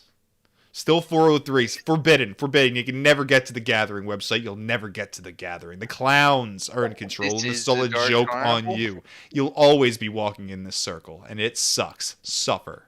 Still 403. Forbidden. You can never get to the Gathering website. You'll never get to the Gathering. The clowns are in control. This And is it's all the a Dark joke Carnival? on you. You'll always be walking in this circle, and it sucks. Suffer.